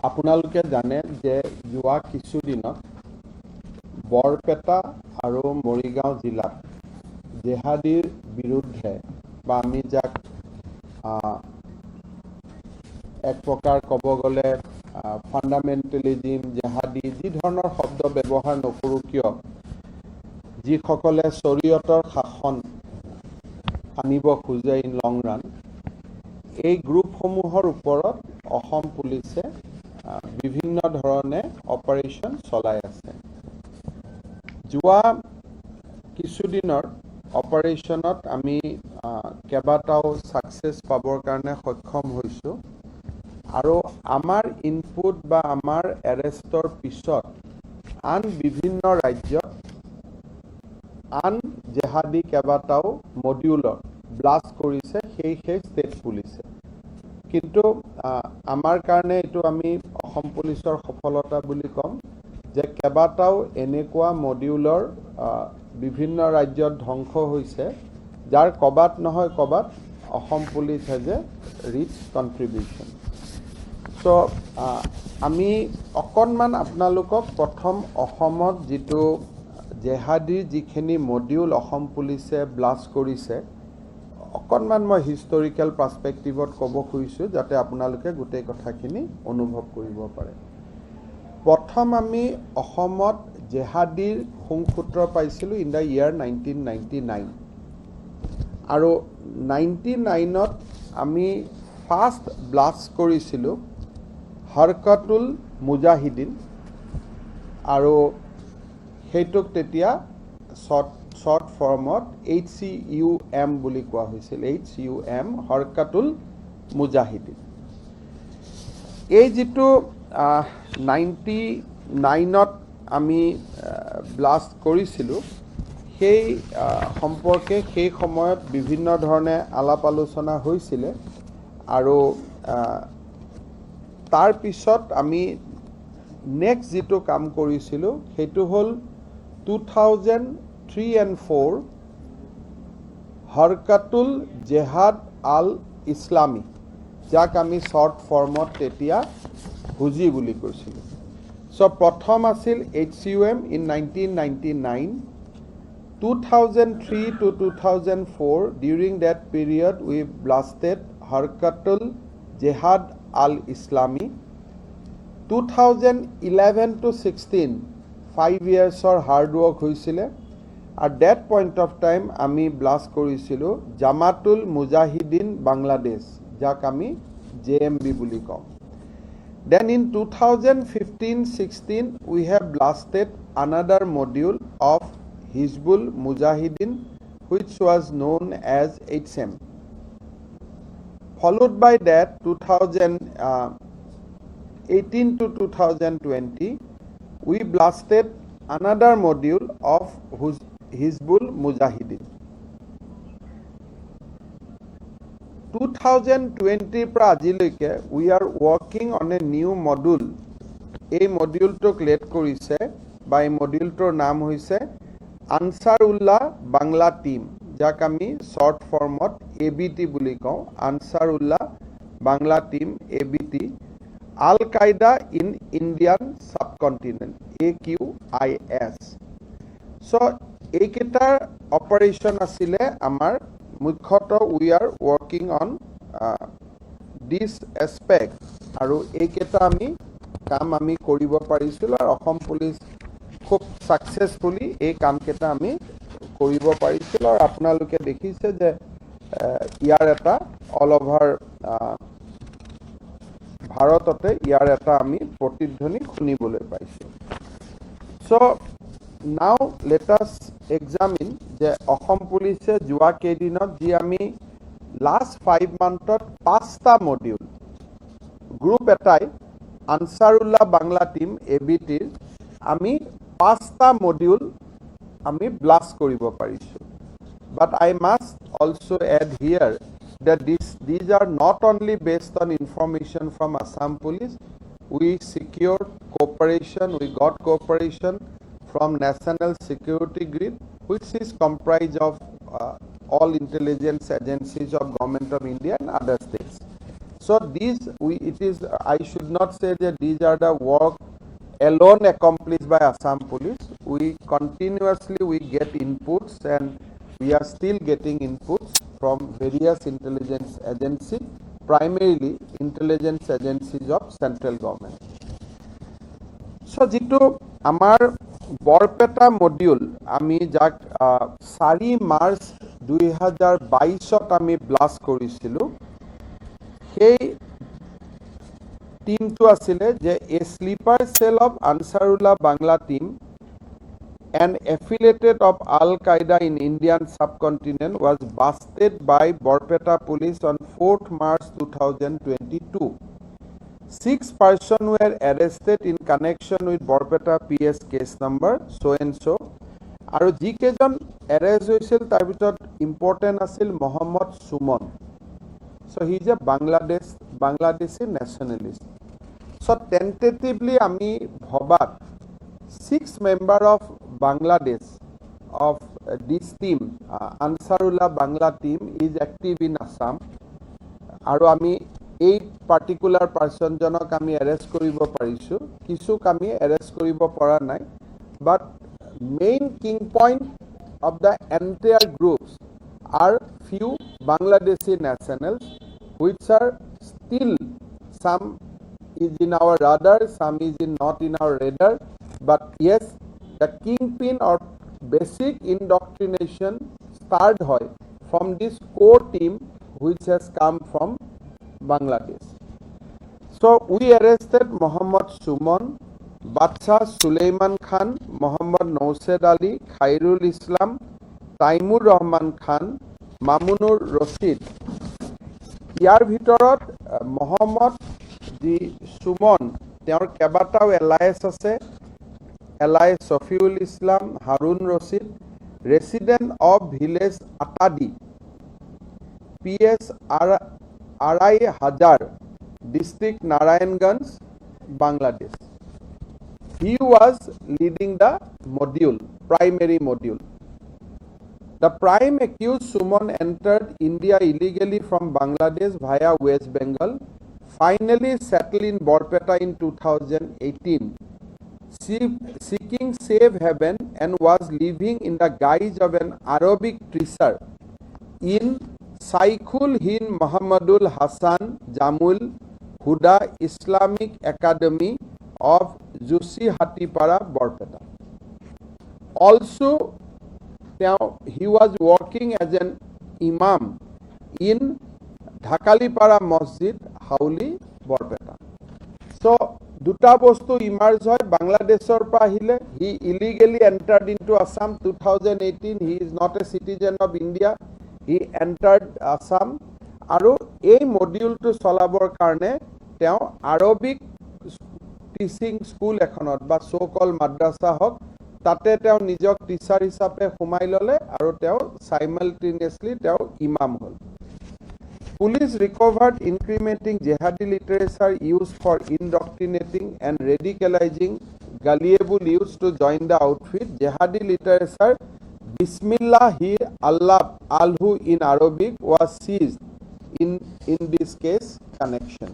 আপোনালোকে জানে যে যোৱা কিছুদিনত বৰপেটা আৰু মৰিগাঁও জিলাত জেহাদীৰ বিৰুদ্ধে বা আমি যাক এক প্ৰকাৰ ক'ব গ'লে ফাণ্ডামেণ্টেলিজিম জেহাদী যি ধৰণৰ শব্দ ব্যৱহাৰ নকৰোঁ কিয় যিসকলে শৰীয়তৰ শাসন আনিব খোজে ইন লং ৰান এই গ্ৰুপসমূহৰ ওপৰত অসম পুলিচে বিভিন্ন ধৰণে অপাৰেশ্যন চলাই আছে। যোৱা কিছুদিনৰ অপাৰেশ্যনত আমি কেইবাটাও ছাকচেছ পাবৰ কাৰণে সক্ষম হৈছোঁ আৰু আমাৰ ইনপুট বা আমাৰ এৰেষ্টৰ পিছত আন বিভিন্ন ৰাজ্যত আন জেহাদী কেইবাটাও মডিউলত ব্লাষ্ট কৰিছে সেই ষ্টেট পুলিচে। কিন্তু আমাৰ কাৰণে এইটো আমি অসম পুলিচৰ সফলতা বুলি ক'ম যে কেইবাটাও এনেকুৱা মডিউলৰ বিভিন্ন ৰাজ্যত ধ্বংস হৈছে যাৰ ক'বাত নহয় ক'বাত Assam police has a rich contribution. So' আমি অকণমান আপোনালোকক প্ৰথম অসমত যিটো জেহাদীৰ যিখিনি মডিউল অসম পুলিচে ব্লাষ্ট কৰিছে অকণমান মই হিষ্টৰিকেল পাৰ্চপেক্টিভত ক'ব খুজিছোঁ যাতে আপোনালোকে গোটেই কথাখিনি অনুভৱ কৰিব পাৰে। প্ৰথম আমি অসমত জেহাদীৰ সুংসূত্ৰ পাইছিলোঁ ইন দ্য ইয়াৰ 1999 আৰু 99ত আমি ফাৰ্ষ্ট ব্লাষ্ট কৰিছিলোঁ হৰকাতুল মুজাহিদিন আৰু সেইটোক তেতিয়া শ্বৰ্ট ফৰ্মত HCUM বুলি কোৱা হৈছিল। HCUM হৰকাতুল মুজাহিদিন। এই যিটো 99ত আমি ব্লাষ্ট কৰিছিলোঁ সেই সম্পৰ্কে সেই সময়ত বিভিন্ন ধৰণে আলাপ আলোচনা হৈছিলে আৰু তাৰ পিছত আমি নেক্সট যিটো কাম কৰিছিলোঁ সেইটো হ'ল 2003 and 4 হৰকাতুল জেহাদ আল ইছলামী যাক আমি শ্বৰ্ট ফৰ্মত তেতিয়া হুজি বুলি কৈছিলোঁ। চ' প্ৰথম আছিল HCUM in 1999, 2003 to 2004 during that period we blasted হৰকাতুল জেহাদ আল ইছলামী। 2011 to 16 5 yearsৰ হাৰ্ড ৱৰ্ক হৈছিলে আৰু ডেট পইণ্ট অফ টাইম আমি ব্লাষ্ট কৰিছিলোঁ জামাতুল মুজাহিদিন বাংলাদেশ যাক আমি JMB বুলি কওঁ। Then in 2015-16 we have blasted another module of Hizbul Mujahideen which was known as HM. Followed by that 2018 to 2020 we blasted another module of Hizbul Mujahideen. 2020 পৰা আজিলৈকে we are working on a new module. এই মডিউলটোক lead কৰিছে বা এই মডিউলটোৰ নাম হৈছে আনসাৰুল্লাহ Bangla team যাক আমি শ্বৰ্ট ফৰ্মত ABT বুলি কওঁ। Ansarullah Bangla team ABT Al Qaeda in Indian subcontinent AQIS। So' এইকেইটাৰ অপাৰেশ্যন আছিলে আমাৰ মুখ্যতঃ we are working on this aspect আৰু এইকেইটা আমি কাম আমি কৰিব পাৰিছিলোঁ আৰু অসম পুলিচ খুব ছাকচেছফুলি এই কামকেইটা আমি কৰিব পাৰিছিলোঁ আৰু আপোনালোকে দেখিছে যে ইয়াৰ এটা অল অভাৰ ভাৰততে ইয়াৰ এটা আমি প্ৰতিধ্বনি শুনিবলৈ পাইছোঁ। চ' নাও লেট আছ এক্সামিন যে অসম পুলিচে যোৱা কেইদিনত যি আমি লাষ্ট 5 মান্থত 5টা মডিউল গ্ৰুপ এটাই আনসাৰুল্লাহ বাংলা টিম ABTৰ আমি 5টা মডিউল আমি ব্লাষ্ট কৰিব পাৰিছোঁ। But I must also add here that these are not only based on information from Assam Police. We secured cooperation, we got cooperation from National Security Grid, which is comprised of all intelligence agencies of Government of India and other states. So it is, I should not say that these are the work alone accomplished by Assam Police. We continuously get inputs, and we are still getting inputs from various intelligence agencies, primarily intelligence agencies of central government. So যিটো আমাৰ Barpeta module আমি যাক 4 March 2022 আমি blast কৰিছিলোঁ, সেই টিমটো আছিলে যে a sleeper cell of Ansarullah Bangla team and affiliated of Al-Qaeda in Indian subcontinent was busted by Borpeta police on 4th March 2022. 6 persons were arrested in connection with Borpeta PS case number so and so. আৰু যিকেইজন arrest হৈছিল তাৰ ভিতৰত important আছিল Mohammad Suman. So he is a Bangladeshi nationalist. So tentatively আমি ভবাত 6 members of Bangladesh of this team, Ansarullah Bangla team is active in Assam. আৰু আমি এই particular person জনক আমি arrest কৰিব পাৰিছো, কিছু আমি arrest কৰিব পৰা নাই, but main king point of the entire groups are few Bangladeshi nationals, which are still, some is in our radar, some is not in our radar, but yes, the kingpin or basic indoctrination start hoy from this core team which has come from Bangladesh. So we arrested Muhammad Suman, Bacha Suleiman Khan, Muhammad Naused Ali, Khairul Islam, Taimur Rahman Khan, Mamunur Rashid. ইয়াৰ ভিতৰত Muhammad যি সুমন, তেওঁৰ কেইবাটাও alliance আছে, alliance Shafiul Islam, Harun Rashid, resident of village Atadi, PS Araihazar, district Narayanganj, Bangladesh. He was leading the module, primary module. The prime accused Suman entered India illegally from Bangladesh via West Bengal, finally settled in Borpeta in 2018, seeking safe haven, and was living in the guise of an Arabic teacher in Saikhul Hind Muhammadul Hassan Jamul Huda Islamic Academy of Jusi Hatipara, Borpeta. Also, he was working as an imam in Dhakalipara Masjid, Hauli, Borpeta. So, দুটা বস্তু emerge হয়, বাংলাদেশৰ পৰা আহিলে, he illegally entered into Assam 2018, he is not a citizen of India, he entered Assam, আৰু এই মডিউলটো চলাবৰ কাৰণে তেওঁ আৰবিক টিচিং স্কুল এখনত বা সো কল মাদ্ৰাসা হওক, তাতে তেওঁ নিজক টিচাৰ হিচাপে সোমাই ল'লে আৰু তেওঁ সাইমালটেনিয়াছলি তেওঁ ইমাম হ'ল. Police recovered incriminating jihadi literature used for indoctrinating and radicalizing gullible youths to join the outfit. Jihadi literature Bismillah hi Allah Alhu in Arabic was seized in this case connection.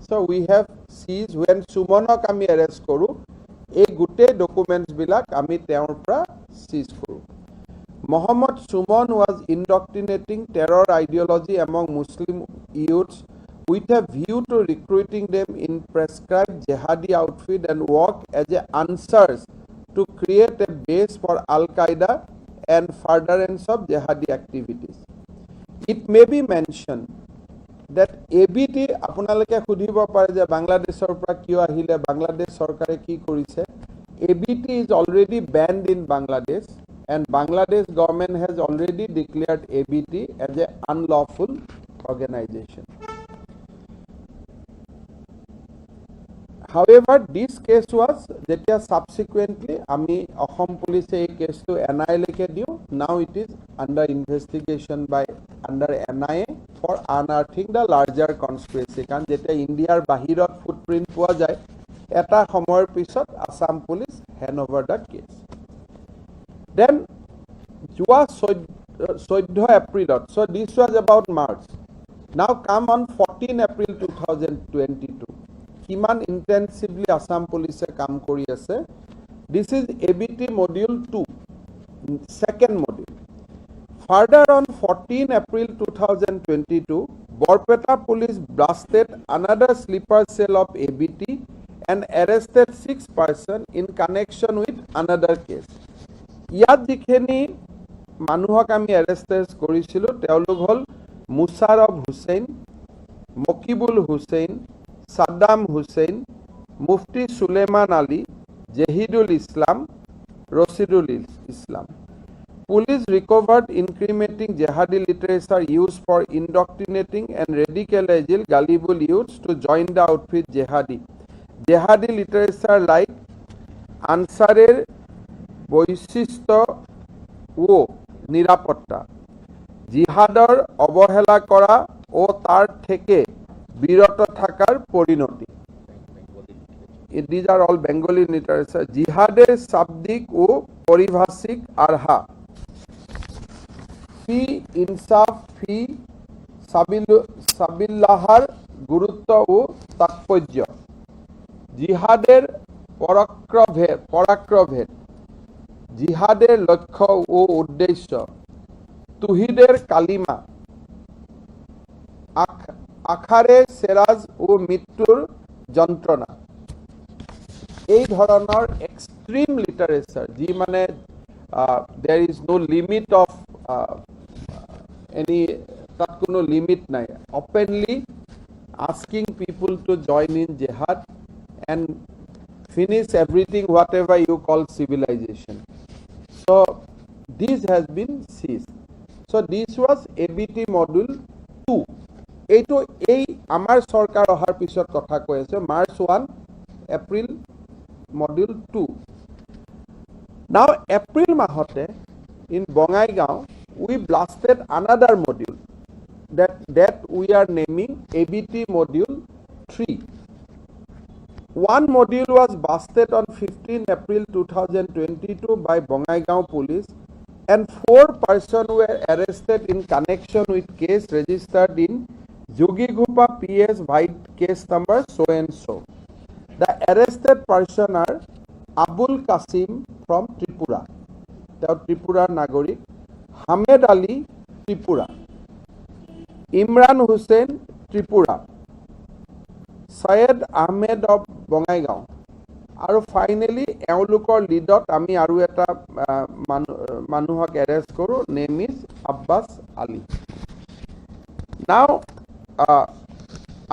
So we have seized, when Sumonok ami arrest koru, এই গোটেই documents বিলাক আমি তেওঁৰ পৰা সিজ কৰো. Muhammad Suman was indoctrinating terror ideology among Muslim youths with a view to recruiting them in prescribed jihadi outfit and work as a answers to create a base for Al-Qaeda and furtherance of jihadi activities. It may be mentioned that ABT আপোনালোকে খুদিব পাৰে যে বাংলাদেশৰ পৰা কিয় আহিলে, বাংলাদেশ চৰকাৰে কি কৰিছে. ABT is already banned in Bangladesh, and Bangladesh government has already declared ABT as an unlawful organization. However, this case was যেতিয়া subsequently আমি অসম পুলিচে এই কেছটো NIA লৈকে দিও. Now it is under investigation by under NIA for unearthing the larger conspiracy. কাৰণ যেতিয়া ইণ্ডিয়াৰ বাহিৰত ফুটপ্ৰিন্ট পোৱা যায়, এটা সময়ৰ পিছত Assam police hand over the case. Then যোৱা 14 April, so this was about March. Now come on 14 April 2022 কিমান ইন্টেন্সিভলি আসাম পুলিচে কাম কৰি আছে this is ABT module 2 second module further on 14 April 2022 Borpeta police blasted another sleeper cell of ABT and arrested 6 persons in connection with another case ইয়াত যিখিনি মানুহক আমি arrested কৰিছিলো তেওঁলোক হল মুছাৰফ হুছেইন মকিবুল হুছেইন সাদ্দাম হুছেইন মুফতি সুলেমান আলী জহিদুল ইসলাম রশিদুল ইসলাম Police recovered incriminating jihadi literature used for indoctrinating and radicalizing gullible youths to join the outfit jihadi. Jihadi literature like Ansarer বৈশিষ্ট্য ও নিরাপত্তা জিহাদৰ অবহেলা কৰা ও তার থেকে বিরত থাকার পরিণতি These are all Bengali literature. জিহাদের শাব্দিক ও পারিভাষিক আরহা ফি ইনসাফ ফি সাবিল্লাহর গুরুত্ব ও তাৎপর্য জিহাদের পরাক্রভেদ জিহাদের লক্ষ্য ও উদ্দেশ্য তুহিদের কালিমা আখারে সেরাজ ও মৃত্যুর যন্ত্রণা এই ধরনের এক্সট্রিম লিটারেচার যি মানে there is no limit of any তাত কোনো লিমিট নাই openly asking people to join in jihad and finish everything whatever you call civilization. So this has been seized. So this was ABT module 2. এইটো এই আমাৰ সৰকাৰ অহাৰ পিছত কথা কৈ আছে March 1 April module 2. Now April মাহতে in Bongaigaon we blasted another module that we are naming ABT module 3. One module was busted on 15 April 2022 by Bongaigaon police and 4 persons were arrested in connection with case registered in Jogighupa PS White case number so and so. The arrested persons are Abul Qasim from Tripura, the Tripura Nagorik, Hamed Ali, Tripura, Imran Hussain, Tripura, Syed Ahmed of Bongaigaon, আৰু finally এওঁলোকৰ লিডত আমি আৰু এটা মানুহক arrest কৰো name is Abbas Ali Now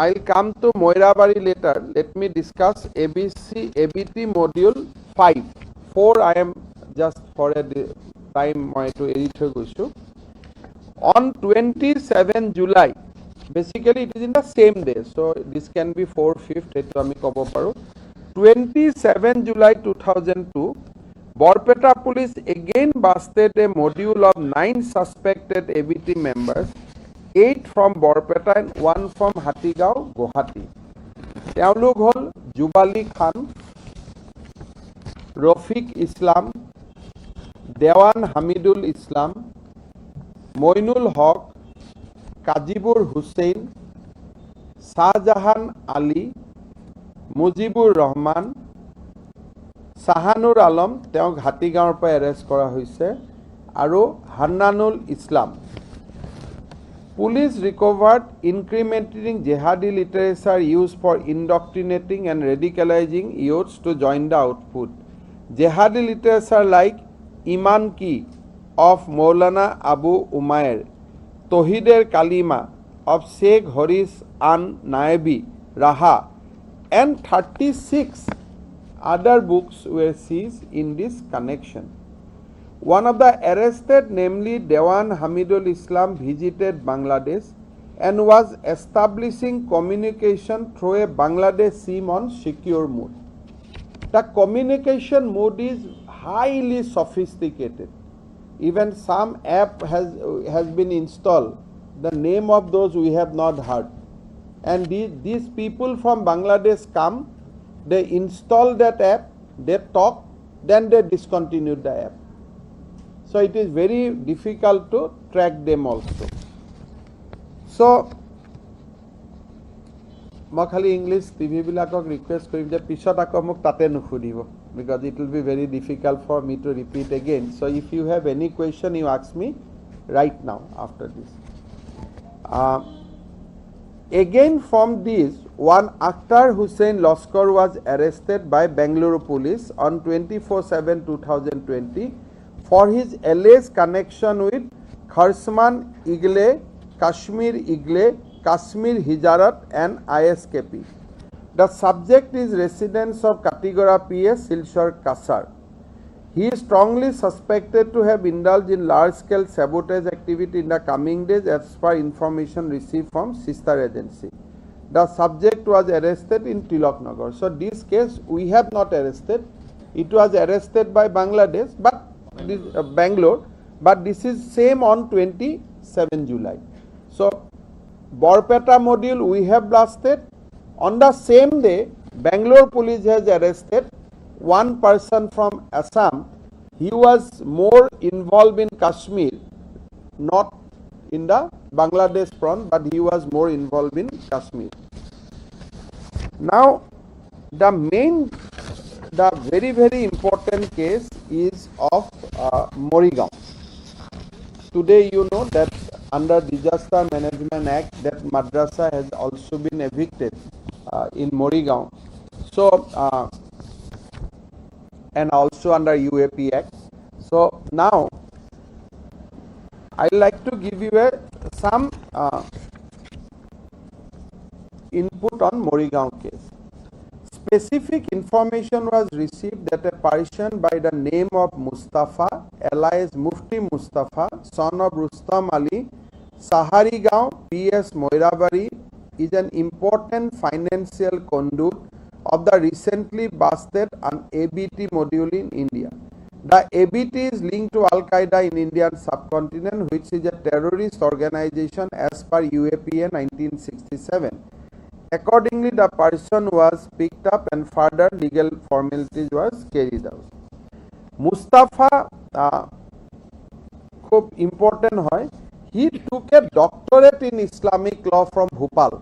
I'll come to Moirabari later. Let me discuss ABT module 5. 4 I am just for a time to edit on 27 July. Basically it is in the same day, so this can be 4/5 eto ami kobo paru 27 July 2002 Borpeta police again busted a module of 9 suspected ABT members, 8 from Borpeta and 1 from Hatigao, Guwahati. Teoluk hol Jubali Khan, Rafiq Islam, Dewan Hamidul Islam, Moinul Haq, Kajibur Hussain, Shahjahan Ali, Mujibur Rahman, Sahanur Alam, teok Hatigaon pa arrest kora hoise, aru Hannanul Islam. Police recovered incriminating jihadi literature used for indoctrinating and radicalizing youths to join the output. Jihadi literature like Iman Ki of Maulana Abu Umair, Tohider Kalima of Sheikh Horis An Naibi Raha, and 36 other books were seized in this connection. One of the arrested, namely Dewan Hamidul Islam, visited Bangladesh and was establishing communication through a Bangladesh SIM on secure mode. The communication mode is highly sophisticated. Even some app has been installed. The name of those we have not heard. And these people from Bangladesh come, they install that app, they talk, then they discontinue the app. So it is very difficult to track them also. So মই খালি English TV বিলাকক request কৰিম যে পিছত আকৌ মোক তাতে নুসুধিব because it will be very difficult for me to repeat again. So if you have any question, you ask me right now after this. Again from this, one Akhtar Hussain Lashkar was arrested by Bengaluru police on 24/7/2020 for his alleged connection with Kharsman Igle, Kashmir Igle, Kashmir Hijarat and ISKP. The subject is residents of Katigora PS, Silchar, Kasar. He is strongly suspected to have indulged in large-scale sabotage activity in the coming days as per information received from sister agency. The subject was arrested in Tilaknagar. So this case we have not arrested. It was arrested by Bangladesh, but this, Bangalore, but this is same on 27 July. So Borpeta module we have blasted. On the same day, Bangalore police has arrested one person from Assam. He was more involved in Kashmir, not in the Bangladesh front, but he was more involved in Kashmir. Now, the very, very important case is of Morigaon. Today, you know that under Disaster Management Act, that madrasa has also been evicted in Morigaon. So, and also under UAP Act. So now, I like to give you some input on Morigaon case. Specific information was received that a person by the name of Mustafa, alias Mufti Mustafa, son of Rustam Ali, Saharigaon, PS Moirabari, is an important financial conduit of the recently busted an ABT module in India. The ABT is linked to Al-Qaeda in Indian subcontinent, which is a terrorist organization as per UAPA 1967. Accordingly, the person was picked up and further legal formalities was carried out. Mustafa, খুব important hoy, he took a doctorate in Islamic law from Bhopal.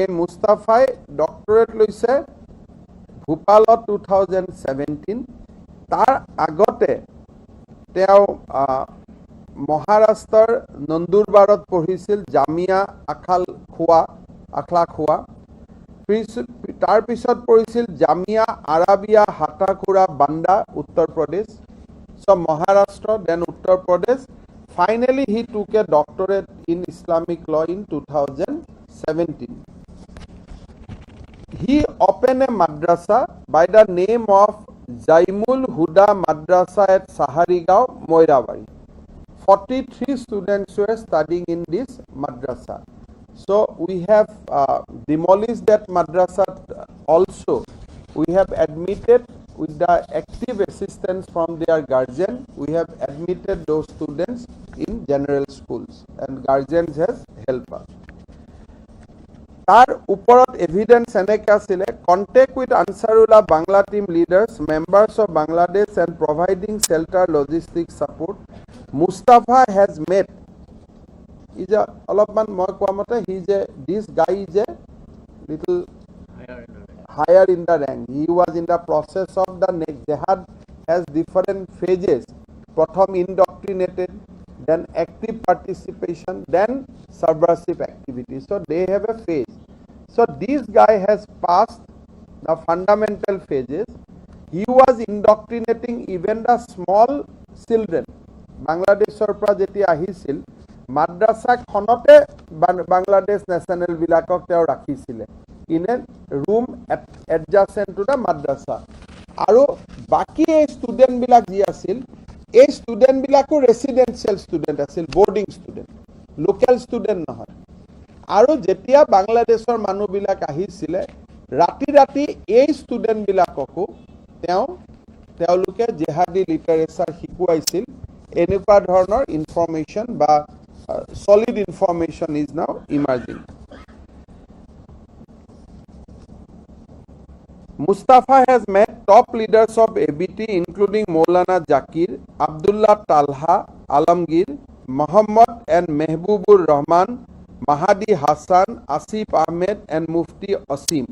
A Mustafai doctorate loise Bhopal 2017. Tar agote teo Maharashtraৰ Nandurbaৰত পঢ়িছিল জামিয়া আখলা খোৱা তাৰ পিছত পঢ়িছিল জামিয়া আৰাবিয়া হাটাকুৰা বান্দা Uttar Pradesh so Maharashtra then Uttar Pradesh. Finally he took a doctorate in Islamic law in 2017. He opened a madrasa by the name of Zaimul Huda Madrasa at Saharigaon, Moirabari. 43 students were studying in this madrasa. So we have demolished that madrasa also. We have admitted with the active assistance from their guardian, we have admitted those students in general schools and guardians has helped us. Tar uporat evidence eneka asile contact with Ansarullah Bangla team leaders, members of Bangladesh and providing shelter logistics support. Mustafa has met is a alopman moi kwamata this guy is a little higher in the rank. He was in the process of the next jihad has different phases. Pratham indoctrinated, then active participation, then subversive activity. So they have a phase. So this guy has passed the fundamental phases. He was indoctrinating even the small children. Bangladeshor pra jeti ahisil madrasa khonote Bangladesh national bilakok teo rakhisile in a room adjacent to the madrasa. Aru baki ei student bilak ji asil ei student bilako residential student asil, boarding student, local student nohoy. Aru jetia Bangladeshor manu bilak ahisile rati ei student bilakoko teoluke jihadi literature hikuaisil. Enukwa dhৰণৰ information ba solid information is now emerging. Mustafa has met top leaders of ABT including Maulana Zakir, Abdullah Talha, Alamgir, Muhammad and Mehbubur Rahman, Mahdi Hassan, Asif Ahmed, and Mufti Asim.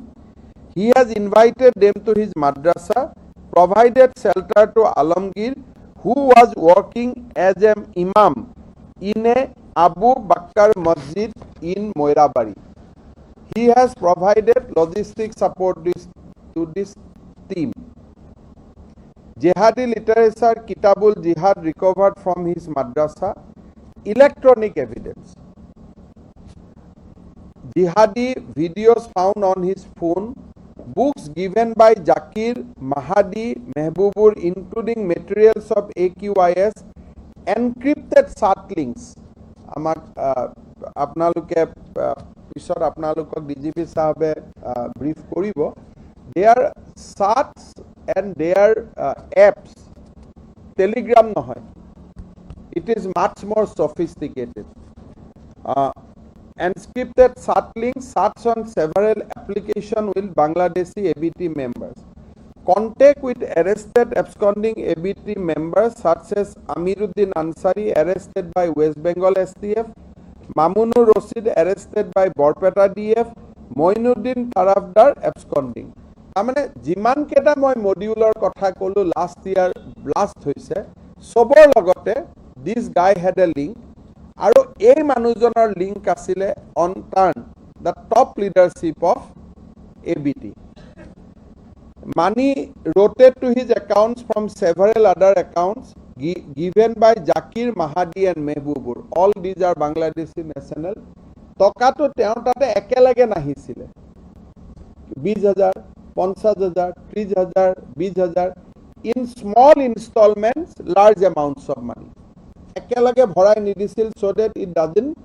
He has invited them to his madrasa, provided shelter to Alamgir, who was working as an imam in a Abu Bakr Masjid in Moirabari. He has provided logistic support to this team. Jihadi literature Kitabul Jihad recovered from his madrasa, electronic evidence. Jihadi videos found on his phone, books given by Zakir, Mahadi, Mehbubur, including materials of AQIS, encrypted chat links. Amak apnaluke pisot apnalukok DGP sahabe brief koribo. Their chats and their apps, Telegram nohoy. It is much more sophisticated. Encrypted chat links search on several applications with Bangladeshi ABT members. Contact with arrested absconding ABT members such as Amiruddin Ansari, arrested by West Bengal STF, Mamunur Rashid, arrested by Borpeta DF, Moinuddin Tarafdar, absconding. Amane jiman keta moi modular kotha kolu last year blast hoise sobor logote this guy had a link aru ei manujonar link asile on turn the top leadership of ABT. Money rotated to his accounts from several other accounts given by Zakir, Mahadi and Mehbubur. All these are Bangladeshi national. Toka to teo tate ekelage nahisile. 20,000, 50,000, 30,000, 20,000 in small installments, large amounts of money. Ekelage bhorai nidisil so that it doesn't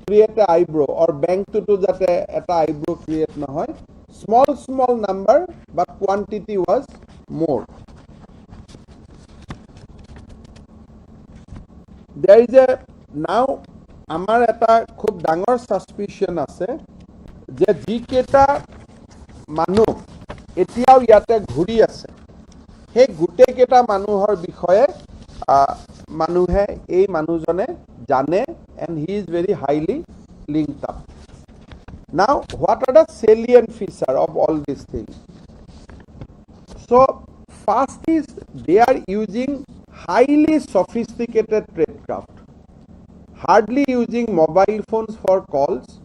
create an eyebrow or bank to that a eyebrow create nahoy. Small number, but quantity was more. There is a now amar eta khub dangor suspicion ase je jiketa manu etiao yate ghuri ase he gute keta manuhor bishoye manuhe ei manujone jane and he is very highly linked up. Now, what are the salient features of all these things? So, first is they are using highly sophisticated tradecraft, hardly using mobile phones for calls,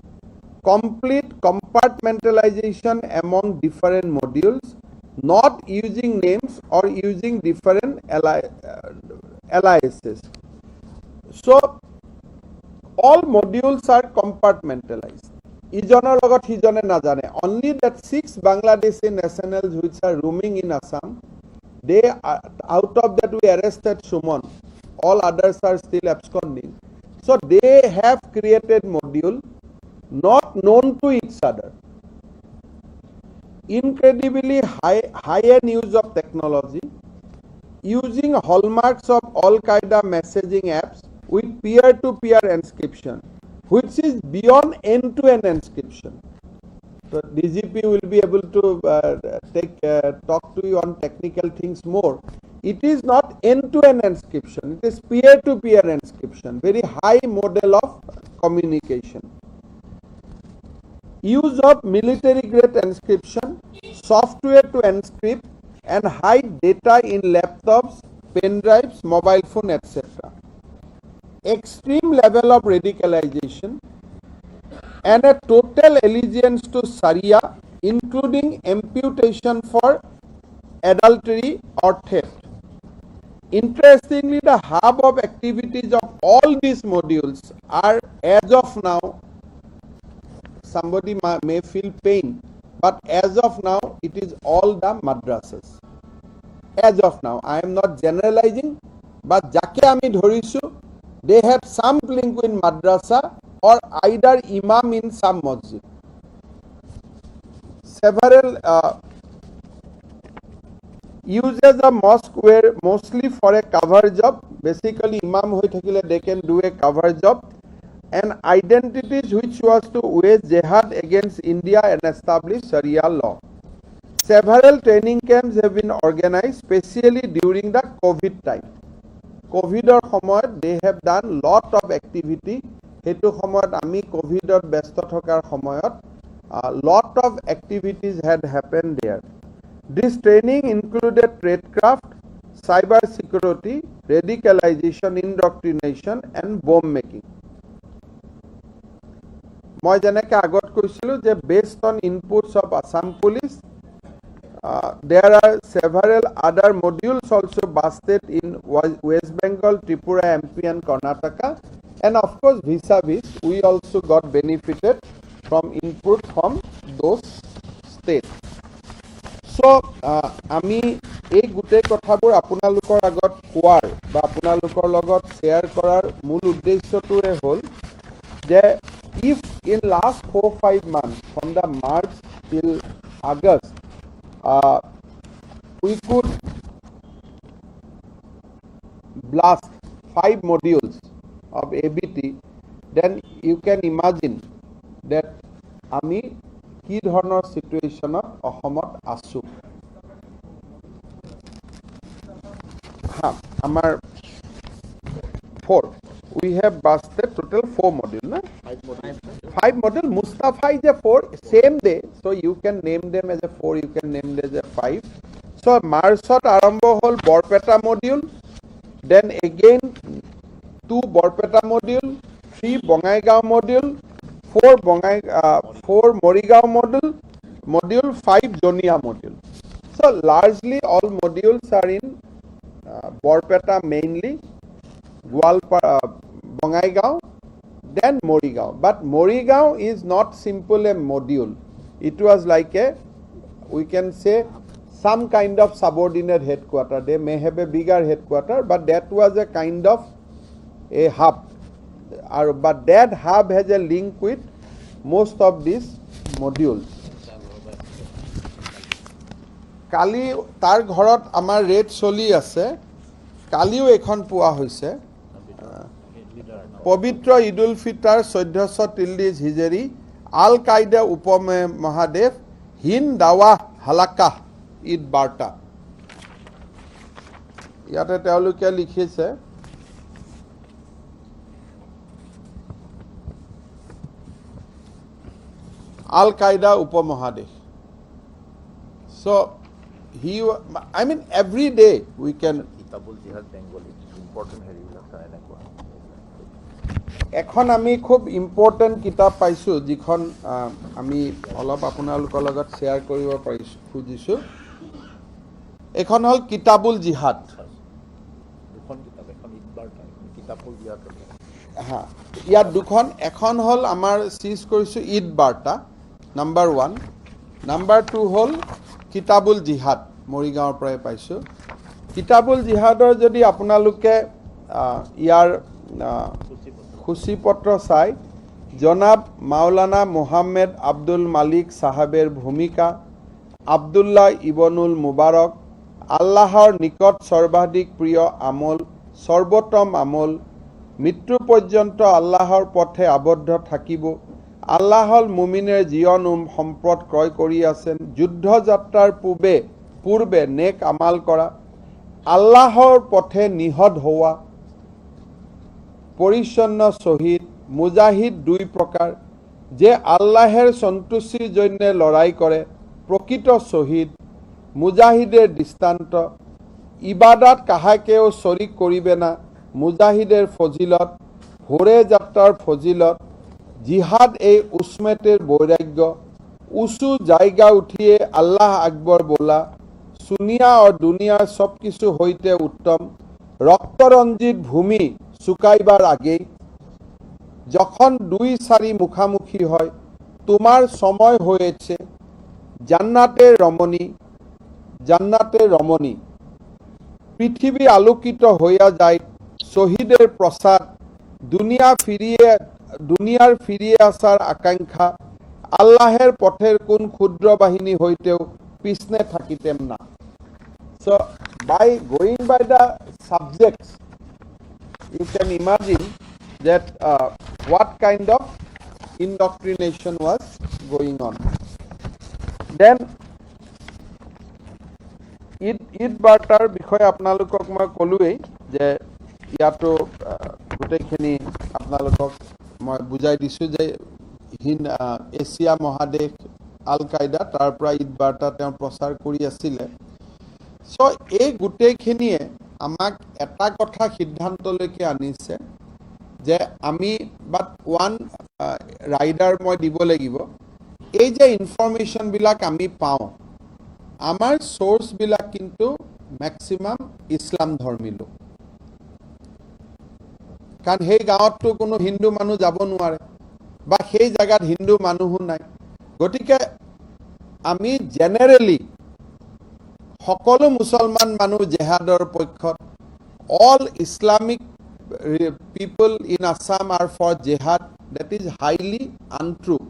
complete compartmentalization among different modules, not using names or using different aliases. So, all modules are compartmentalized. Ijoner logot hijone na jane. Only that 6 Bangladeshi nationals which are roaming in Assam, they are, out of that we arrested Suman. All others are still absconding. So they have created module not known to each other. Incredibly high-end use of technology, using hallmarks of Al-Qaeda messaging apps with peer-to-peer encryption, which is beyond end-to-end encryption. So DGP will be able to talk to you on technical things more. It is not end-to-end encryption, it is peer-to-peer encryption, very high model of communication. Use of military-grade encryption, software to encrypt and hide data in laptops, pen drives, mobile phone, etc. Extreme level of radicalization and a total allegiance to Sharia, including amputation for adultery or theft. Interestingly, the hub of activities of all these modules are, as of now, somebody may feel pain, but as of now, it is all the madrasas. As of now, I am not generalizing, but jake ami dhorisu, they have some link in madrasa or either imam in some masjid. Several uses of mosque were mostly for a cover job. Basically, imam hoi thakile they can do a cover job, and identities which was to wage jihad against India and establish Sharia law. Several training camps have been organized, especially during the COVID time. COVID or Homoy, they have done lot of activity সেইটো সময়ত আমি কোভিডত ব্যস্ত থকাৰ সময়ত lot of activities had happened there. This training included tradecraft, cyber security, radicalization, indoctrination and bomb making. মই যেনেকৈ আগত কৈছিলোঁ যে based on inputs of Assam Police, there are several other modules also based in West Bengal, Tripura, MP and Karnataka, and of course vis-a-vis we also got benefited from input from those states. So আমি এই গোটেই কথাবোৰ আপোনালোকৰ আগত কোৱাৰ বা আপোনালোকৰ লগত শ্বেয়াৰ কৰাৰ মূল উদ্দেশ্যটোৱে হ'ল যে if in last 4-5 months from the March till August we could blast 5 modules of ABT, then you can imagine that আমি কি ধৰণৰ সিচুৱেশ্যনত অসমত আছো। আমাৰ 4 we have busted total 4 module na 5 module Mustafa is a 4 same day, so you can name them as a 4, you can name them as a 5. So Marchot arambho hol Borpeta module, then again 2 Borpeta module, 3 Bongaigaon module, 4 Morigao module, 5 Jonia module. So largely all modules are in Borpeta mainly, Gwalpara, Bongaigaon, then Morigao. But Morigao is not simple a module. It was like a, we can say, some kind of subordinate headquarter. They may have a bigger headquarter, but that was a kind of a hub. But that hub has a link with most of these modules. Kali tar ghorat amar rate choli ase, kaliও এখন পোৱা হৈছে। পবিত্ৰ ঈদুল ফিতৰ 1430 হিজৰী আল কায়দা উপমহাদেশ হিন্দ দাৱা হালাকা ঈদ বাৰ্তা। ইয়াতে তেওঁলোকে লিখিছে Al Qaeda Upamahadesh. So he, I mean, every day we can. Kitabul Jihad Bengali important হেৰি বিলাক এনেকুৱা। এখন আমি খুব ইম্পৰ্টেণ্ট কিতাপ পাইছোঁ যিখন আমি অলপ আপোনালোকৰ লগত শ্বেয়াৰ কৰিব খুজিছোঁ। এখন হ'ল কিতাবুল জিহাদ। দুখন কিতাপ, এখন ঈদ বাৰ্তা, কিতাবুল জিহাদ। হা, ইয়াত দুখন, এখন হ'ল আমাৰ চিজ কৰিছোঁ ঈদ বাৰ্তা নাম্বাৰ 1, নাম্বাৰ 2 হ'ল কিতাবুল জিহাদ, মৰিগাঁৱৰ পৰাই পাইছোঁ। কিতাবুল জিহাদৰ যদি আপোনালোকে ইয়াৰ সূচীপত্ৰ চাই, জনাব মাওলানা মোহাম্মদ আব্দুল মালিক সাহাবেৰ ভূমিকা, আব্দুল্লাহ ইবনুল মুবাৰক, আল্লাহৰ নিকট সৰ্বাধিক প্ৰিয় আমল, সৰ্বোত্তম আমল, মৃত্যু পৰ্যন্ত আল্লাহৰ পথে আবদ্ধ থাকিব, আল্লাহল মুমিনের জীবন সম্পদ ক্রয় করিয়াছেন, যুদ্ধ যাত্রার পূর্বে নেক আমাল করা, আল্লাহর পথে নিহত হওয়া, পরিচ্ছন্ন শহীদ, মুজাহিদ 2 প্রকার, যে আল্লাহের সন্তুষ্টির জন্য লড়াই করে, প্রকৃত শহীদ, মুজাহিদের দৃষ্টান্ত, ইবাদত কাহাকেও শরিক করিবে না, মুজাহিদের ফজিলত, হোরে যাত্রার ফজিলত, জিহাদ এই উসমেতের বৈরাগ্য, উঁচু জায়গা উঠিয়ে আল্লাহ আকবর বলা, সুনিয়া ও দুনিয়ার সব কিছু হইতে উত্তম, রক্তরঞ্জিত ভূমি শুকাইবার আগেই, যখন 2-4 মুখামুখি হয়, তোমার সময় হয়েছে, জান্নাতের রমণী, পৃথিবী আলোকিত হইয়া যায়, শহীদের প্রসাদ, দুনিয়ার ফিরিয়ে আসার আকাঙ্ক্ষা, আল্লাহের পথের কোন ক্ষুদ্র বাহিনী হইতেও পিছনে থাকিতেম না। So by going by the subjects, you can imagine that what kind of indoctrination was going on. Then Eid বাৰ্তাৰ বিষয়ে আপোনালোকক মই ক'লোৱেই যে ইয়াতো গোটেইখিনি আপোনালোকক মই বুজাই দিছোঁ যে এছিয়া মহাদেশ আল কায়দা তাৰ পৰা ঈদ বাৰ্তা তেওঁ প্ৰচাৰ কৰি আছিলে। চ' এই গোটেইখিনিয়ে আমাক এটা কথা সিদ্ধান্তলৈকে আনিছে যে আমি বাট ওৱান ৰাইডাৰ মই দিব লাগিব, এই যে ইনফৰমেশ্যনবিলাক আমি পাওঁ আমাৰ চ'ৰ্চবিলাক কিন্তু মেক্সিমাম ইছলাম ধৰ্মী লোক, কাৰণ সেই গাঁৱততো কোনো হিন্দু মানুহ যাব নোৱাৰে বা সেই জেগাত হিন্দু মানুহো নাই। গতিকে আমি জেনেৰেলি সকলো মুছলমান মানুহ জেহাদৰ পক্ষত, all Islamic people in Assam are for jihad. That is highly untrue,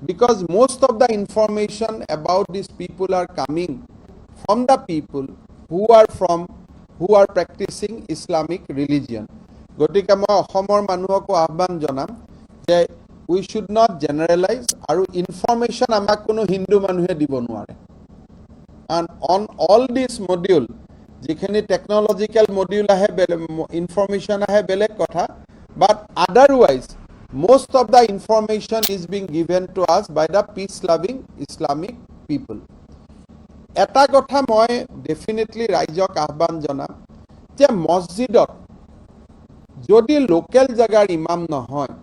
because most of the information about these people are coming from the people who are practicing Islamic religion. গতিকে মই অসমৰ মানুহকো আহ্বান জনাম যে we should not generalize, আৰু information আমাক কোনো হিন্দু মানুহে দিব নোৱাৰে। And on all this module, যিখিনি টেকনলজিকেল মডিউল আহে, ইনফৰমেশ্যন আহে বেলেগ কথা, বাট otherwise most of the information is being given to us by the peace-loving Islamic people. এটা কথা মই ডেফিনেটলি ৰাইজক আহ্বান জনাম যে মছজিদত যদি লোকেল জেগাৰ ইমাম নহয়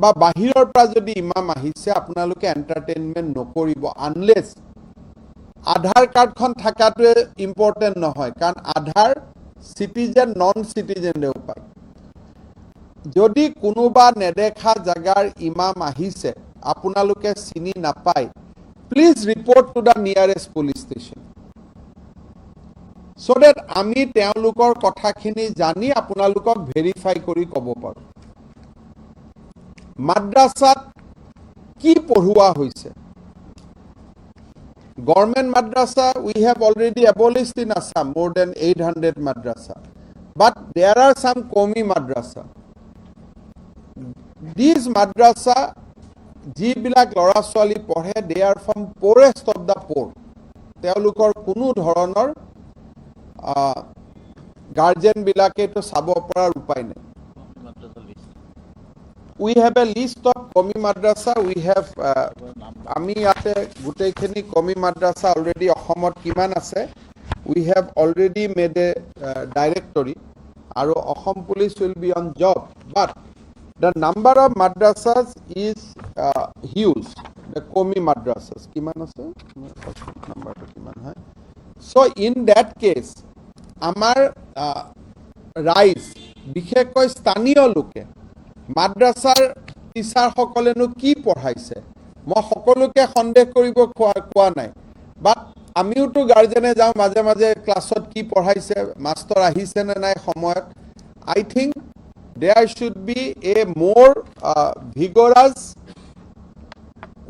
বা বাহিৰৰ পৰা যদি ইমাম আহিছে, আপোনালোকে এণ্টাৰটেইনমেণ্ট নকৰিব আনলেছ আধাৰ কাৰ্ডখন থকাটোৱে ইম্পৰ্টেণ্ট নহয়, কাৰণ আধাৰ চিটিজেন নন চিটিজেনেও পায়। যদি কোনোবা নেদেখা জেগাৰ ইমাম আহিছে আপোনালোকে চিনি নাপায়, please report to the nearest police station, so' that আমি তেওঁলোকৰ কথাখিনি জানি আপোনালোকক ভেৰিফাই কৰি ক'ব পাৰোঁ। মাদ্ৰাছাত কি পঢ়োৱা হৈছে? Government madrasa, we have already abolished in Assam more than 800 madrasa. But there are some Qomi madrasa. These madrasa, যিবিলাক ল'ৰা ছোৱালী পঢ়ে, they are from poorest of the poor. তেওঁলোকৰ কোনো ধৰণৰ গাৰ্জেনবিলাকেতো চাব পৰাৰ উপায় নাই। We have a list of Qomi madrasa. We have আমি ইয়াতে গোটেইখিনি Qomi madrasa already অসমত কিমান আছে, we have already made a directory, আৰু Assam police will be on job, but the number of madrasas is huge. The Qomi madrasas কিমান আছে, নাম্বাৰটো কিমান হয়? So in that case আমাৰ ৰাইজ বিশেষকৈ স্থানীয় লোকে মাদ্ৰাছাৰ টিচাৰসকলেনো কি পঢ়াইছে, মই সকলোকে সন্দেহ কৰিব কোৱা নাই, বাট আমিওতো গাৰ্জেনে যাওঁ মাজে মাজে ক্লাছত কি পঢ়াইছে, মাষ্টৰ আহিছে নে নাই সময়ত। I think there should be a more vigorous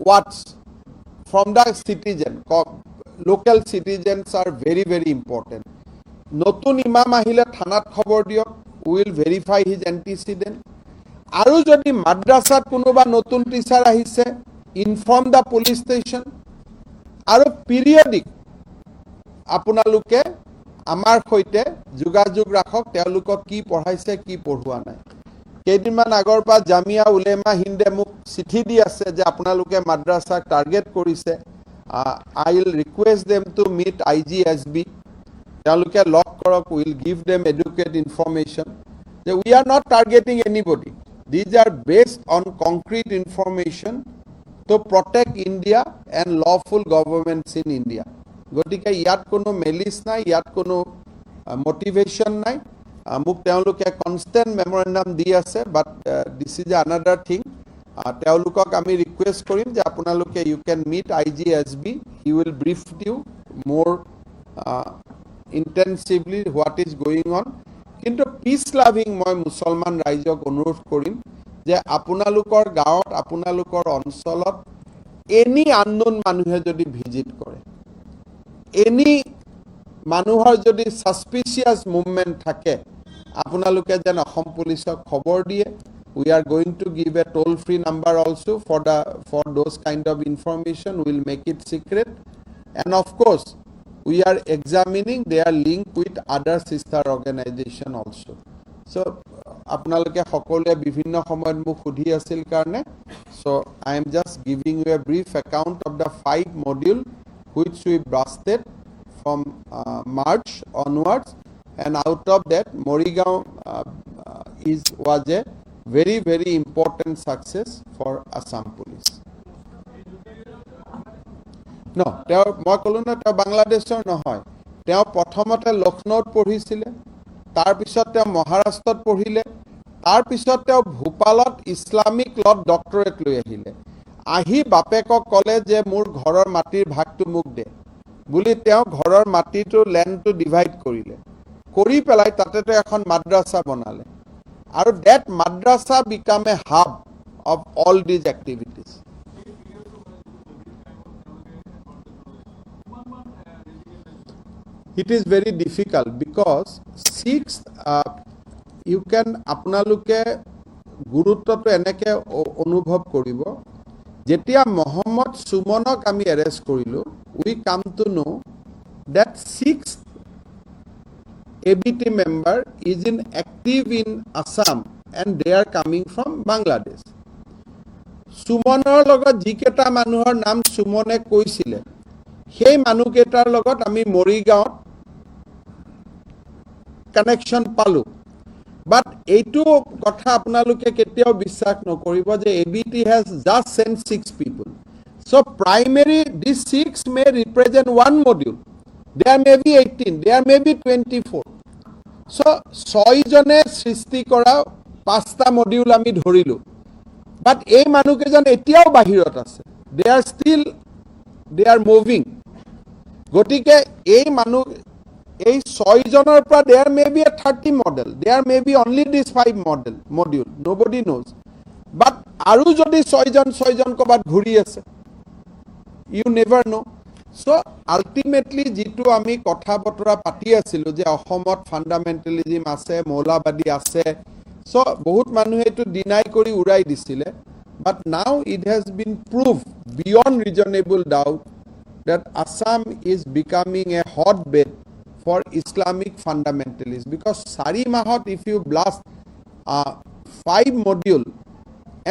ৱাটছ from the citizen. Local citizens are very very important. নতুন ইমাম আহিলে থানাত খবৰ দিয়ক, উইল ভেৰিফাই হিজ এণ্টিচিডেণ্ট। আৰু যদি মাদ্ৰাছাত কোনোবা নতুন টিচাৰ আহিছে, ইনফৰ্ম দ্য পুলিচ ষ্টেচন, আৰু পিৰিয়ডিক আপোনালোকে আমাৰ সৈতে যোগাযোগ ৰাখক, তেওঁলোকক কি পঢ়াইছে কি পঢ়োৱা নাই। কেইদিনমান আগৰ পৰা জামিয়া উলেমা হিন্দে মোক চিঠি দি আছে যে আপোনালোকে মাদ্ৰাছাক টাৰ্গেট কৰিছে। I will request them to meet IGSB, তেওঁলোকে লগ কৰক, will give them educate information যে we are not targeting anybody, these are based on concrete information to protect India and lawful governments in India. গতিকে ইয়াত কোনো malice নাই, ইয়াত কোনো মোটিভেশ্যন নাই। মোক তেওঁলোকে কনষ্টেণ্ট মেমৰেণ্ডাম দি আছে, but this is another thing. তেওঁলোকক আমি ৰিকুৱেষ্ট কৰিম যে আপোনালোকে you can meet IGSB, he will brief you more intensively what is going on. কিন্তু পিছ লাভিং মই মুছলমান ৰাইজক অনুৰোধ কৰিম যে আপোনালোকৰ গাঁৱত, আপোনালোকৰ অঞ্চলত এনি আননোন মানুহে যদি ভিজিট কৰে, এনি মানুহৰ যদি ছাছপিচিয়াছ মুভমেণ্ট থাকে, আপোনালোকে যেন অসম পুলিচক খবৰ দিয়ে। We are going to give a toll free number also for those kind of information, will make it secret, and of course we are examining their link with other sister organization also. So আপোনালোকে সকলোৱে বিভিন্ন সময়ত মোক সুধি আছিল কাৰণে so I am just giving you a brief account of the 5 module which we busted from March onwards, and out of that Morigaon was a very very important success for Assam Police. No, মই ক'লো না তেওঁ বাংলাদেশৰ নহয়, তেওঁ প্ৰথমতে লক্ষ্ণৌত পঢ়িছিলে, তাৰপিছত তেওঁ মহাৰাষ্ট্ৰত পঢ়িলে, তাৰপিছত তেওঁ ভূপালত ইছলামিক লত ডক্টৰেট লৈ আহিলে, আহি বাপেকক ক'লে যে মোৰ ঘৰৰ মাটিৰ ভাগটো মোক দে বুলি তেওঁ ঘৰৰ মাটিটো লেণ্ডটো ডিভাইড কৰিলে, কৰি পেলাই তাতে তেওঁ এখন মাদ্ৰাছা বনালে, আৰু ডেট মাদ্ৰাছা become a hub of all these activities. It is very difficult because sixth you can আপোনালোকে গুৰুত্বটো এনেকে অনুভৱ কৰিব, যেতিয়া মোহাম্মদ সুমনক আমি এৰেষ্ট কৰিলো, we come to know that sixth ABT member is in active in Assam and they are coming from Bangladesh. সুমনৰ লগত যিকেইটা মানুহৰ নাম সুমনে কৈছিলে, সেই মানুহকেইটাৰ লগত আমি মৰিগাঁৱত কানেকশ্যন পালো, বাট এইটো কথা আপোনালোকে কেতিয়াও বিশ্বাস নকৰিব যে ABT has just sent 6 people. So primary, these 6 may represent one module. There may be 18, there may be 24. So 6 জনে সৃষ্টি কৰা 5টা মডিউল আমি ধৰিলো, বাট এই মানুহকেইজন এতিয়াও বাহিৰত আছে, they are moving. গতিকে এই মানুহ এই 6 জনৰ পৰা there may be a 30 model, there may be only this 5 module, nobody knows. But আৰু যদি 6 জন ক'বাত ঘূৰি আছে, you never know. So ultimately যিটো আমি কথা বতৰা পাতি আছিলো যে অসমত ফাণ্ডামেণ্টেলিজম আছে, মৌলবাদী আছে, so বহুত মানুহে এইটো ডিনাই কৰি উৰাই দিছিলে, but now it has been proved beyond reasonable doubt that Assam is becoming a hotbed for Islamic fundamentalists, because Sari Mahot, if you blast 5 module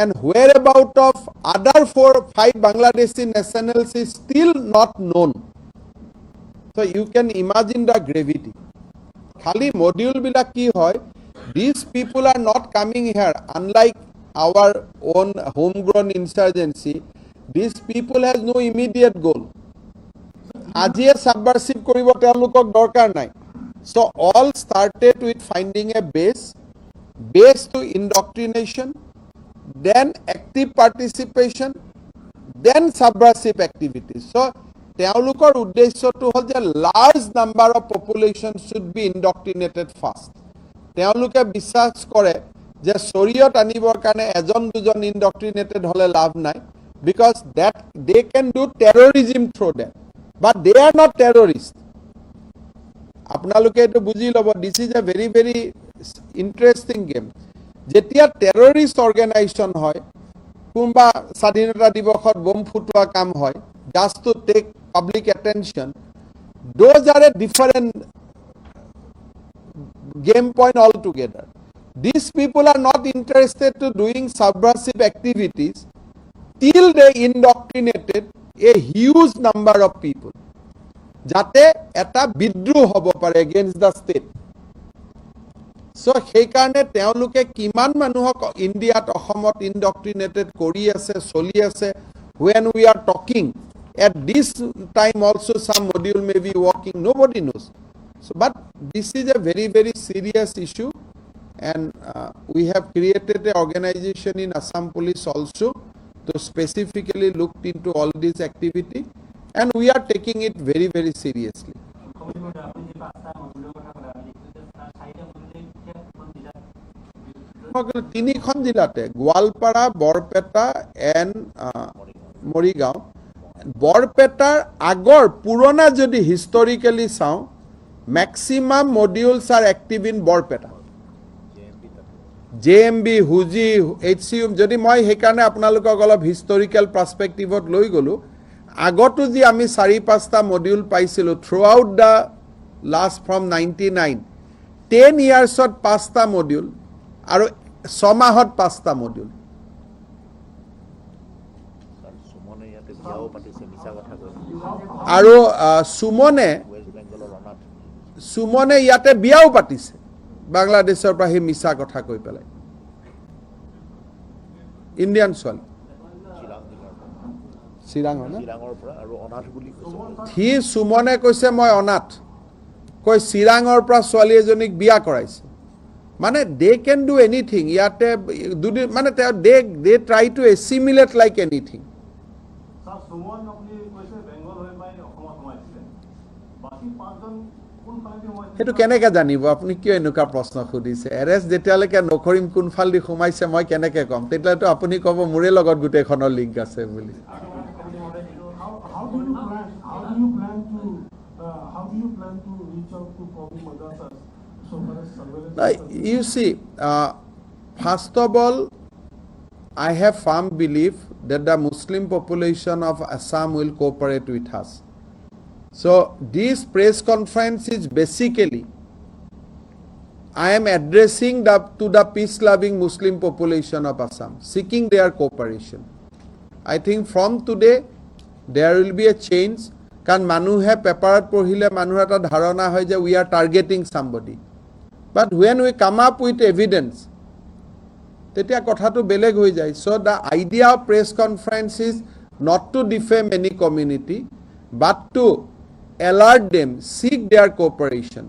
and whereabout of other 4-5 Bangladeshi nationals is still not known. So you can imagine the gravity. Khali module bila ki hoy, these people are not coming here, unlike our own homegrown insurgency. These people has no immediate goal. আজিয়ে subversive কৰিব তেওঁলোকক দৰকাৰ নাই. So all started with finding a base to indoctrination, then active participation, then subversive activities. So তেওঁলোকৰ উদ্দেশ্যটো হ'ল যে large number of population should be indoctrinated first. তেওঁলোকে বিশ্বাস কৰে যে শৰীয়ত আনিবৰ কাৰণে এজন দুজন indoctrinated হলে লাভ নাই, because that they can do terrorism through them. But they are not terrorists. আপোনালোকে এটো বুজি লব, this is a very very interesting game. যেতিয়া terrorist organization হয়, কোনবা স্বাধীনতা দিৱসত বম ফুটোৱা কাম হয়, just to take public attention, those are a different game point altogether. These people are not interested to doing subversive activities till they indoctrinated a huge number of people, যাতে এটা বিদ্ৰোহ হ'ব পাৰে against the state. So সেই কাৰণে তেওঁলোকে কিমান মানুহক ইণ্ডিয়াত অসমত indoctrinated কৰি আছে, চলি আছে, when we are talking at this time also some module may be working, nobody knows. So but this is a very very serious issue, and we have created an organization in Assam Police also to specifically look into all this activity, and we are taking it very very seriously. তিনিখন জিলাতে Goalpara, Barpeta and Morigaon. বৰপেটাৰ আগৰ পুৰণা যদি হিষ্টৰিকেলি চাওঁ, maximum modules are active in Barpeta, JMB, HuJI, HCU. যদি মই সেইকাৰণে আপোনালোকক অলপ হিষ্টৰিকেল পাৰ্সপেক্টিভত লৈ গলো, আগতো যি আমি 4-5টা মডিউল পাইছিলো through out the last from 99, 10 ইয়াৰ্ছত 5টা মডিউল, আৰু 6 মাহত 5টা মডিউল ছাৰ সুমনে ইয়াতে বিয়াও পাতিছে মিছা কথা কৈ আৰু সুমনে ৱেষ্ট বেংগলৰ অনাথ ইয়াতে বিয়াও পাতিছে বাংলাদেশৰ পৰা সি মিছা কথা কৈ পেলাই ইণ্ডিয়ান ছোৱালী চিৰাং চিৰাঙৰ জিলাৰ পৰা না চিৰাঙৰ পৰা আৰু অনাথ বুলি কৈছে সি সুমনে কৈছে মই অনাথ কৈ চিৰাঙৰ পৰা ছোৱালী এজনীক বিয়া কৰাইছে মানে দে কেন ডু এনিথিং ইয়াতে দুদিন মানে they try to assimilate like anything sir Suman আপনি কৈছে বেংগল হৈ পাই অসমত সোমাইছিলে বাকি পাঁচজন কোন ফালেদি সোমাইছিলে সেইটো কেনেকৈ জানিব আপুনি কিয় এনেকুৱা প্ৰশ্ন সুধিছে এৰেষ্ট যেতিয়ালৈকে নকৰিম কোনফালেদি সোমাইছে মই কেনেকৈ ক'ম তেতিয়াতো আপুনি ক'ব মোৰে লগত গোটেইখনৰ লিংক আছে বুলি how do you plan to reach out to public madrasas so far as surveillance You see, first of all, I have firm belief that the Muslim population of Assam will cooperate with us. So this press conference is basically I am addressing to the peace-loving Muslim population of Assam, seeking their cooperation. I think from today there will be a change. Kan manuhe paperat porhile manuhe eta dharana hoy je we are targeting somebody. But when we come up with evidence, tetia kotha to beleg hoi jay. So the idea of press conference is not to defame any community, but to alert them, seek their cooperation.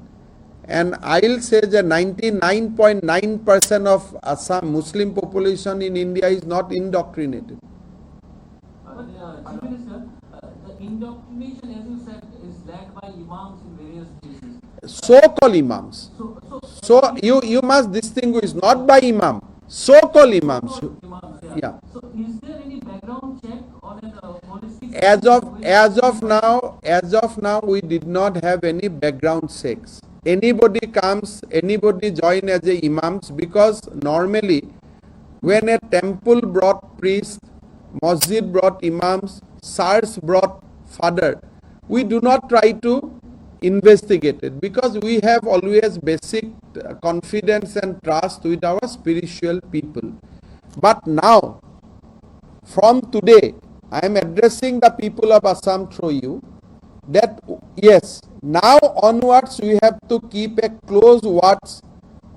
And I will say that 99.9% of Assam Muslim population in India is not indoctrinated. Chief Minister, the indoctrination, as you said, is led by imams in various cases. So-called imams. So you must distinguish not by imam, so-called imams. Imams, Yeah. So, is there any background check on a holistic? As of now, we did not have any background checks. Anybody comes, anybody join as a imams because normally when a temple brought priest, masjid brought imams, church brought father, we do not try to investigate it because we have always basic confidence and trust with our spiritual people. But now, from today, I am addressing the people of Assam through you that yes, now onwards we have to keep a close watch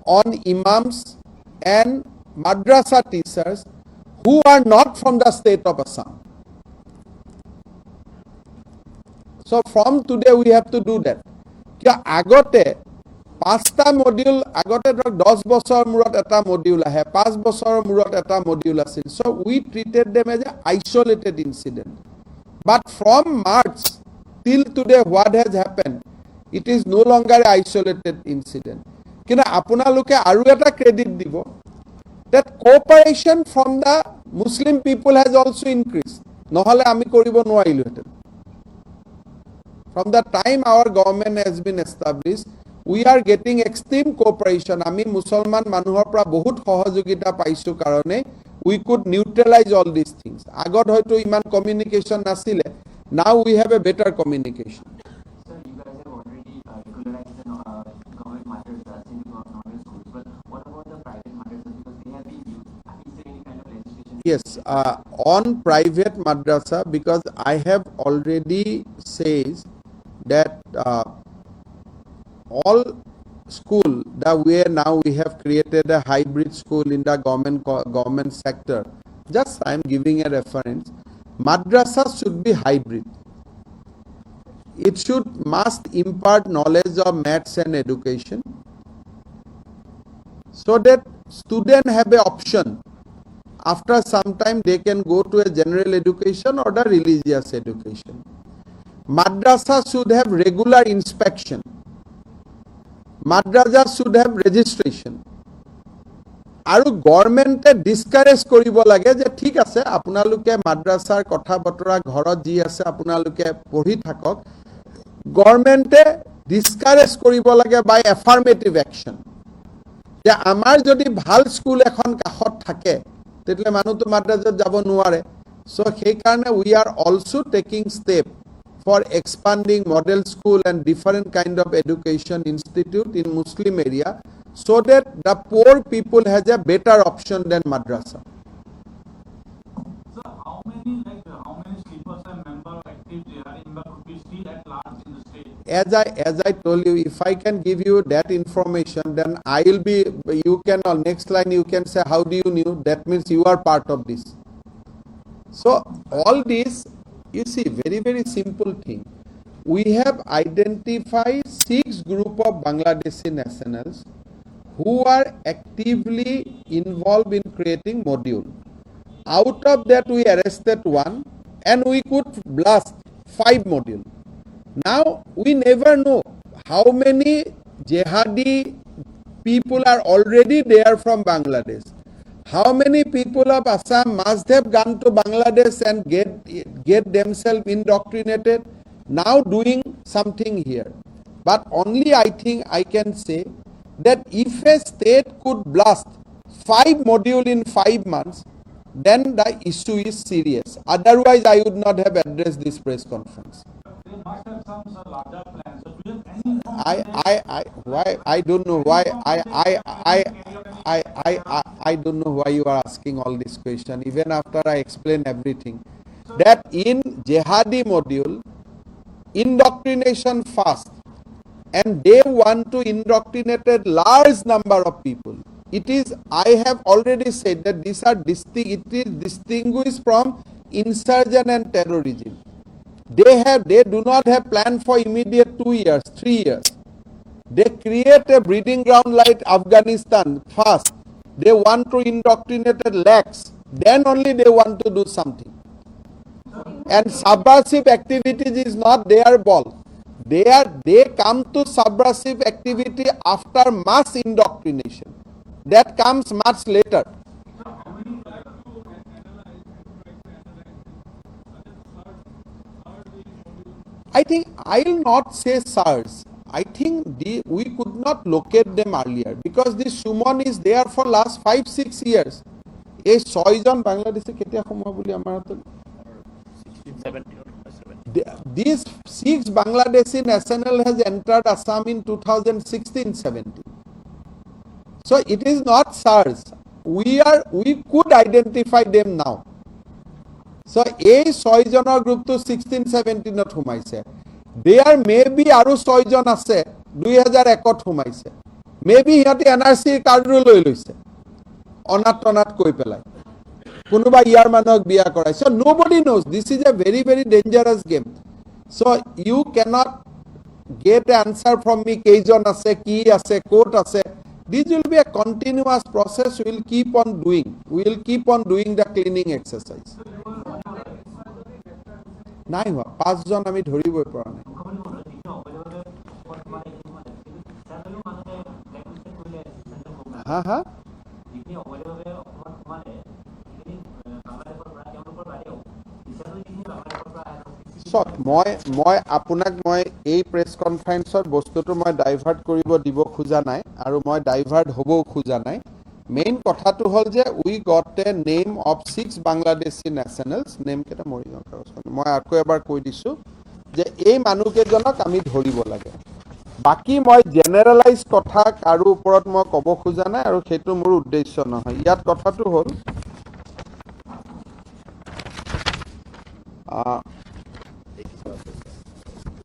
on imams and madrasa teachers who are not from the state of Assam. So from today we have to do that. Kia agote 5টা module আগতে ধৰক 10 বছৰ মূৰত এটা module আহে 5 বছৰৰ মূৰত এটা মডিউল আছিল so we treated them as an isolated incident but from March till today what has happened it is no longer an isolated incident কিন্তু আপোনালোকে আৰু এটা ক্ৰেডিট দিব that cooperation from the Muslim people has also increased নহলে আমি কৰিব নোৱাৰিলোহেঁতেন from the time our government has been established we are getting extreme cooperation ami musalman manuhor pra bahut sahojogita paisu karone we could neutralize all these things agot hoyto iman communication nasile now we have a better communication. Sir, you guys have already regularized the government madrasas in normal schools, but what about the private madrasas because they have been used? Is there any kind of legislation? Yes, on private madrasa because I have already says that all school the way now we have created a hybrid school in the government sector just I am giving a reference madrasa should be hybrid it must impart knowledge of maths and education so that student have a option after some time they can go to a general education or the religious education. Madrasa should have regular inspection. Madrasa should have registration. আৰু গভৰ্ণমেণ্টে ডিসকাৰেজ কৰিব লাগে যে ঠিক আছে আপোনালোকে মাদ্ৰাছাৰ কথা বতৰা ঘৰত যি আছে আপোনালোকে পঢ়ি থাকক গভৰ্ণমেণ্টে ডিসকাৰেজ কৰিব লাগে বাই এফাৰ্মেটিভ একশন যে আমাৰ যদি ভাল স্কুল এখন কাষত থাকে তেতিয়ালে মানুহটো মাদ্ৰাছাত যাব নোৱাৰে সো সেই কাৰণে we are also taking step for expanding model school and different kind of education institute in Muslim area so that the poor people has a better option than madrasa. So how many sleepers and member of active jihadi could be still at large in the state? As I told you, if I can give you that information, then I will be, you can, on next line you can say, how do you knew? That means you are part of this. So all this, you see, very, very simple thing. We have identified 6 group of Bangladeshi nationals who are actively involved in creating module. Out of that, we arrested 1 and we could blast 5 module. Now, we never know how many jihadi people are already there from Bangladesh. How many people of Assam must have gone to Bangladesh and get themselves indoctrinated, now doing something here. But only I think I can say that if a state could blast 5 module in 5 months, then the issue is serious. Otherwise, I would not have addressed this press conference. They must have some larger plans. So do you have any I don't know why I don't know why you are asking all this question. Even after I explain everything, that in jihadi module, indoctrination first, and they want to indoctrinate a large number of people. It is, I have already said that these are it is distinguished from insurgent and terrorism. They do not have plan for immediate 2 years, 3 years. They create a breeding ground like Afghanistan first. They want to indoctrinate lakhs. Then only they want to do something. And subversive activities is not their ball. They come to subversive activity after mass indoctrination. That comes much later. I think I will not say SARS. I think we could not locate them earlier because this Suman is there for last 5-6 years. A 6 জন বাংলাদেশে কেতিয়া সময় বুলি আমাৰ হাতত 1670 or 17. These 6 Bangladeshi national has entered Assam in 2016-17. So it is not SARS. We could identify them now. So এই 6 জনৰ গ্ৰুপটো 16-17ত সোমাইছে. There may be আৰু 6 জন আছে 2001ত সোমাইছে. Maybe সিহঁতে NRC কাৰ্ডৰো লৈ লৈছে. অনাত কৈ পেলাই. কোনোবা ইয়াৰ মানুহক বিয়া কৰাই. So nobody knows. This is a very, very dangerous game. So you cannot get an answer from me কেইজন আছে, কি আছে, ক'ত আছে. This will be a continuous process. We will keep on doing. We will keep on doing the cleaning exercise. নাই হোৱা 5 জন আমি ধৰিবই পৰা নাই. হা হা মই আপোনাক মই এই প্ৰেছ কনফাৰেন্সত বস্তুটো মই ডাইভাৰ্ট কৰিব দিব খোজা নাই আৰু মই ডাইভাৰ্ট হ'বও খোজা নাই. মেইন কথাটো হ'ল যে we got a name of 6 Bangladeshi nationals. Name কেইটা মৰিগাঁও কাগজখন মই আকৌ এবাৰ কৈ দিছোঁ যে এই মানুহকেইজনক আমি ধৰিব লাগে. বাকী মই জেনেৰেলাইজ কথা কাৰো ওপৰত মই ক'ব খোজা নাই আৰু সেইটো মোৰ উদ্দেশ্য নহয়. ইয়াত কথাটো হ'ল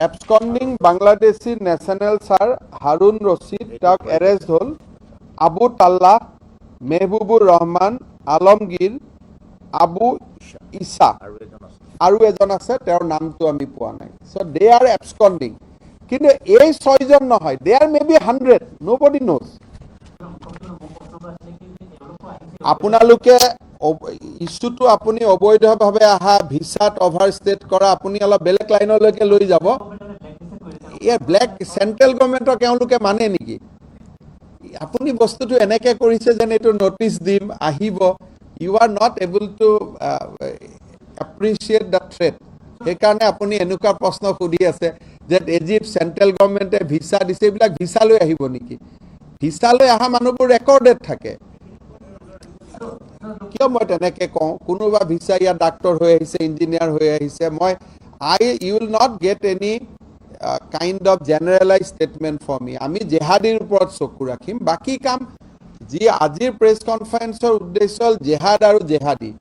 absconding Bangladeshi nationals are Harun Rashid, তেওঁক এৰেষ্ট হ'ল, আবু তাল্লা, মেহবুবুৰ ৰহমান, আলমগীৰ, আবু ইছা আৰু এজন আছে, তেওঁৰ নামটো আমি পোৱা নাই. So they are absconding. কিন্তু এই 6 জন নহয়, there may be 100, nobody knows. আপোনালোকে ইস্যুটো আপুনি অবৈধভাৱে আহা, ভিছাত অভাৰষ্টেট কৰা, আপুনি অলপ বেলেগ লাইনলৈকে লৈ যাব. ব্লেক চেণ্ট্ৰেল গভৰ্ণমেণ্টক তেওঁলোকে মানে নেকি? আপুনি বস্তুটো এনেকে কৰিছে যেন এইটো নটিচ দিম, আহিব. You are not able to appreciate the threat. সেইকাৰণে আপুনি এনেকুৱা প্ৰশ্ন সুধি আছে যে ইজিপ্ট চেণ্ট্ৰেল গভৰ্ণমেণ্টে ভিছা দিছে, এইবিলাক ভিছা লৈ আহিব নেকি? ভিছা লৈ অহা মানুহবোৰ ৰেকৰ্ডেড থাকে. কিয় মই তেনেকে কওঁ? কোনোবা ভিছা ইয়াত ডাক্তৰ হৈ আহিছে, ইঞ্জিনিয়াৰ হৈ আহিছে. You will not get any kind of generalized statement for me. আমি জেহাদীৰ ওপৰত চকু ৰাখিম, বাকী কাম যি আজিৰ প্ৰেছ কনফাৰেন্সৰ উদ্দেশ্য হ'ল জেহাদ আৰু জেহাদী।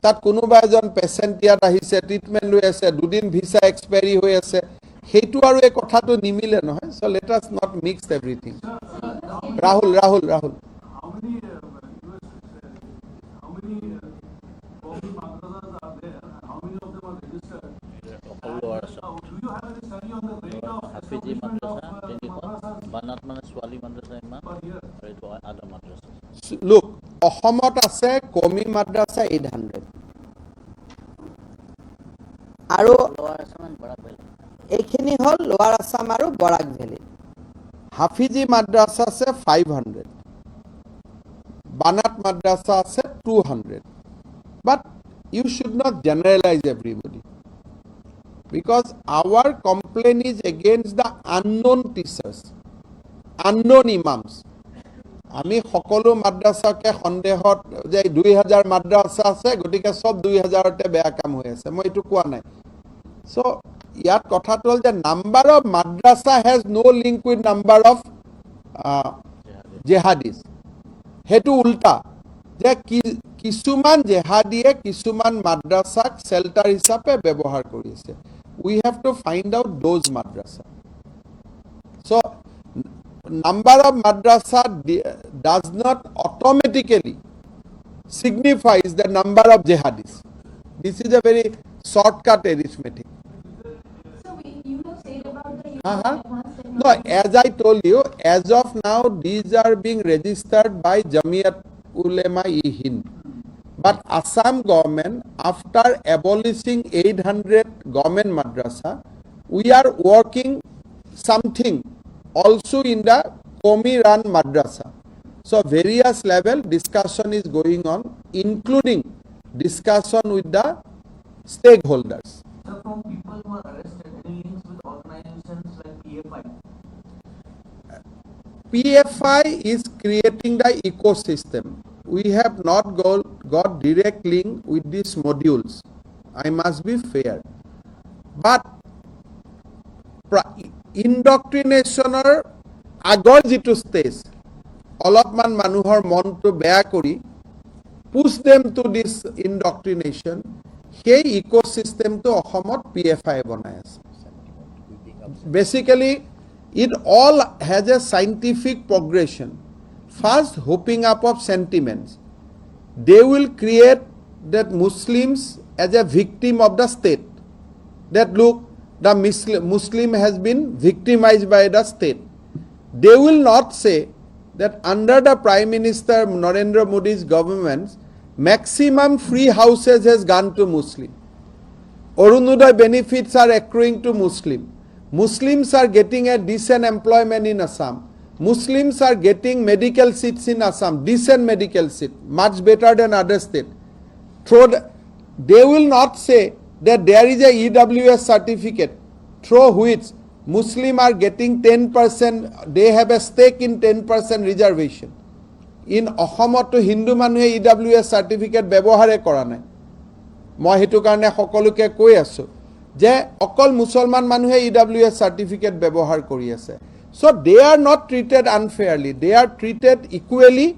তাত কোনোবা এজন পেচেণ্ট ইয়াত আহিছে, ট্ৰিটমেণ্ট লৈ আছে, দুদিন ভিছা এক্সপায়াৰী হৈ আছে, সেইটো আৰু এই কথাটো নিমিলে নহয়। So' let us not mix everything. Rahul How many how many Qawmi madrasas are there? And how many of them are registered? All Lower Assam. Do you have any study on the rate of Hafizi establishment of Madrasa, madrasas Banat Mana Swali Madrasa Imam, per year? or it was other madrasas. Look, অসমত আছে কমি মাদ্ৰাছা 800 আৰু Lower Assam and Barak Valley. এইখিনি হ'ল লোৱাৰ আছাম আৰু বৰাক valley. হাফিজি মাদ্ৰাছা আছে 500, বানাত মাদ্ৰাছা আছে 200, but you should not generalise everybody, because our complaint is against the unknown teachers, unknown imams. আমি সকলো মাদ্ৰাছাকে সন্দেহত যে 2000 মাদ্ৰাছা আছে, গতিকে চব 2000তে বেয়া কাম হৈ আছে, মই এইটো কোৱা নাই। চ' ইয়াত কথাটো হ'ল যে number of madrasa has no' link with number of jihadis. সেইটো উল্টা, যে কিছুমান জেহাদীয়ে কিছুমান মাদ্ৰাছাক চেল্টাৰ হিচাপে ব্যৱহাৰ কৰিছে। We have to find out those madrasa. So' number of madrasa does not automatically signifies the number of jihadis. This is a very shortcut arithmetic. So you have said about the use Uh-huh. of advanced No, technology. as I told you, as of now, these are being registered by Jamiyat Ulema-e-Hind. But Assam government, after abolishing 800 government madrasa, we are working something also in the Qawmi run madrasa. So various level discussion is going on, including discussion with the stakeholders. So from people who are arrested, any links with organizations like PFI? PFI is creating the ecosystem. We have not got direct link with these modules. I must be fair. But ইণ্ডক্ট্ৰিনেশ্যনৰ আগৰ যিটো stage, অলপমান মানুহৰ মনটো বেয়া কৰি পুছ them to দিছ ইণ্ডক্ট্ৰিনেশ্যন, সেই ইক'ছিষ্টেমটো অসমত PFI বনাই আছে। Basically, it all has a scientific progression. First, hooping up of sentiments. They will create that Muslims as a victim of the state. That look, the Muslim has been victimized by the state. They will not say that under the Prime Minister Narendra Modi's government, maximum free houses has gone to Muslim. Arunodaya benefits are accruing to Muslim. Muslims are getting a decent employment in Assam. Muslims are getting medical seats in Assam, decent medical seat, much better than other state. They will not say that there is a EWS certificate through which Muslims are getting 10%, they have a stake in 10% reservation. In Assamoto Hindu মানুহে EWS certificate ব্যৱহাৰে কৰা নাই। মই হেতু কাৰণে সকলোকে কৈ আছো যে অকল মুছলমান মানুহে EWS certificate ব্যৱহাৰ কৰি আছে। So they are not treated unfairly, they are treated equally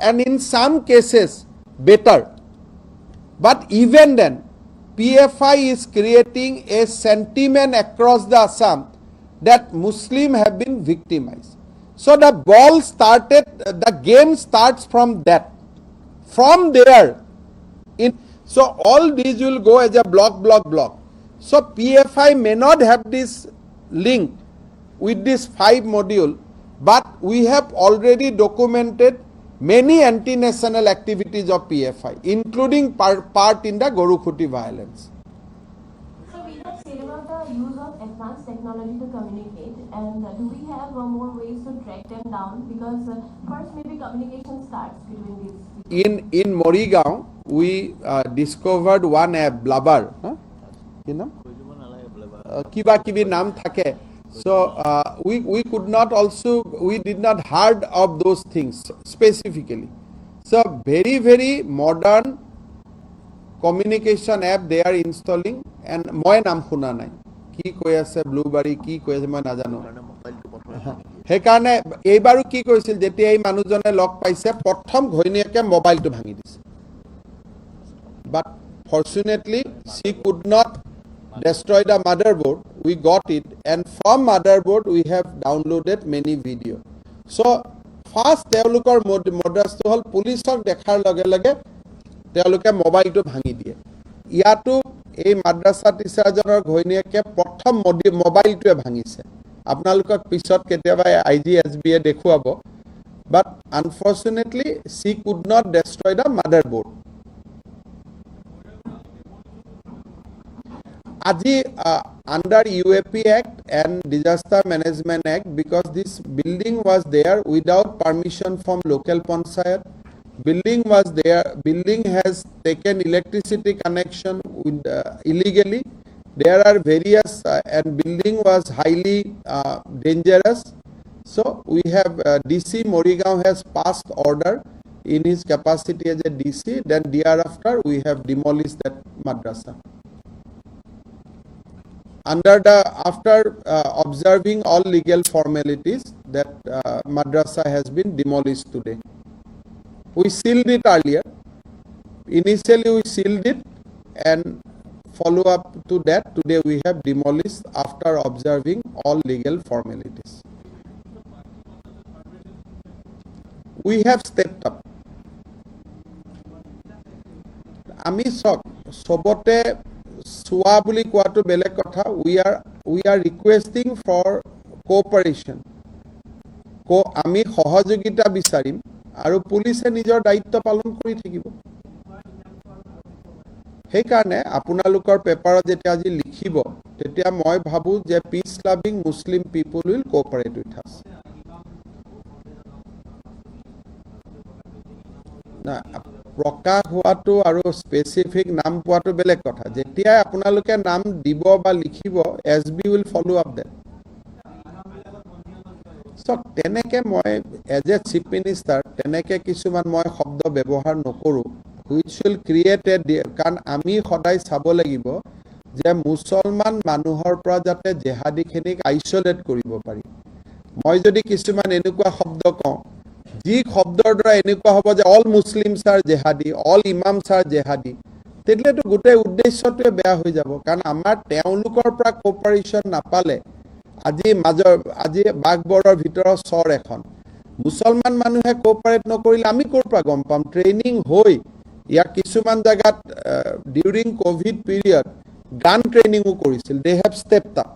and in some cases better. But even then, PFI is creating a sentiment across the Assam that Muslims have been victimized. So the ball started, the game starts from that. From there, so all these will go as a block. So PFI may not have this link with this 5 module, but we have already documented many anti-national activities of PFI, including part in the Gorukhuti violence. So we have said about the use of advanced technology to communicate, and do we have more ways to track them down? Because first maybe communication starts between these people. In Morigaon, we discovered one app, Blabber. You know? Kiba kibi naam thake. So we could not also, we did not heard of those things specifically. So very modern communication app they are installing, and moi naam khuna nai কি কৈ আছে ব্লুবাৰী কি কৈ আছে মই নাজানো কাৰণে মোবাইলটো প্ৰথমে ভাঙি দিয়ে সেইকাৰণে এইবাৰো কি কৰিছিল যেতিয়া এই মানুহজনে লগ পাইছে প্ৰথম ঘৈণীয়েকে মোবাইলটো ভাঙি দিছে but fortunately she could not destroy the motherboard. We got it, and from motherboard we have downloaded many video. So first তেওঁলোকৰ মডাছটো হ'ল পুলিচক দেখাৰ লগে লগে তেওঁলোকে মোবাইলটো ভাঙি দিয়ে ইয়াতো এই মাদ্ৰাসা টিচাৰজনৰ ঘৈণীয়েকে প্ৰথম মোবাইলটোৱে ভাঙিছে আপোনালোকক পিছত কেতিয়াবা IGSB এ দেখুৱাব but unfortunately she could not destroy the motherboard. Aji under UAP Act and Disaster Management Act, because this building was there without permission from local panchayat, building was there, building has taken electricity connection with, illegally. There are various and building was highly dangerous. So we have DC Morigaon has passed order in his capacity as a DC. Then thereafter we have demolished that madrasa. After observing all legal formalities, that madrasa has been demolished today. We sealed it earlier. Initially we sealed it and follow up to that. Today we have demolished after observing all legal formalities. We have stepped up. Ami sobote Swa buli koato belek kotha, we are requesting for cooperation. Ami সহযোগিতা বিচাৰিম আৰু পুলিচে নিজৰ দায়িত্ব পালন কৰি থাকিব সেইকাৰণে আপোনালোকৰ পেপাৰত যেতিয়া আজি লিখিব তেতিয়া মই ভাবো যে peace loving Muslim people will cooperate with us না প্ৰকাশ হোৱাটো আৰু স্পেসিফিক নাম পোৱাটো বেলেগ কথা যেতিয়া আপোনালোকে নাম দিব বা লিখিব SB will follow up that so তেনেকে মই এজ এ চিফ মিনিষ্টাৰ তেনেকে কিছুমান মই শব্দ ব্যৱহাৰ নকৰো which will create a কাৰণ আমি সদায় চাব লাগিব যে মুছলমান মানুহৰ পৰা যাতে জেহাদীখিনিক আইসোলেট কৰিব পাৰি মই যদি কিছুমান এনেকুৱা শব্দ কওঁ যি শব্দৰ দ্বাৰা এনেকুৱা হ'ব যে অল মুসলিমছ আৰ জেহাদী অল ইমামছ আৰ জেহাদী তেতিয়াতো গোটেই উদ্দেশ্যটোৱে বেয়া হৈ যাব কাৰণ আমাৰ তেওঁলোকৰ পৰা কোঅপাৰেশ্যন নাপালে আজি বাগবৰৰ ভিতৰত চৰ এখন মুছলমান মানুহে কোঅপাৰেট নকৰিলে আমি ক'ৰ পৰা গম পাম ট্ৰেইনিং হৈ ইয়াৰ কিছুমান জায়গাত ডিউৰিং কোভিড পিৰিয়ড গান ট্ৰেইনিংও কৰিছিল দে হেভ ষ্টেপড আপ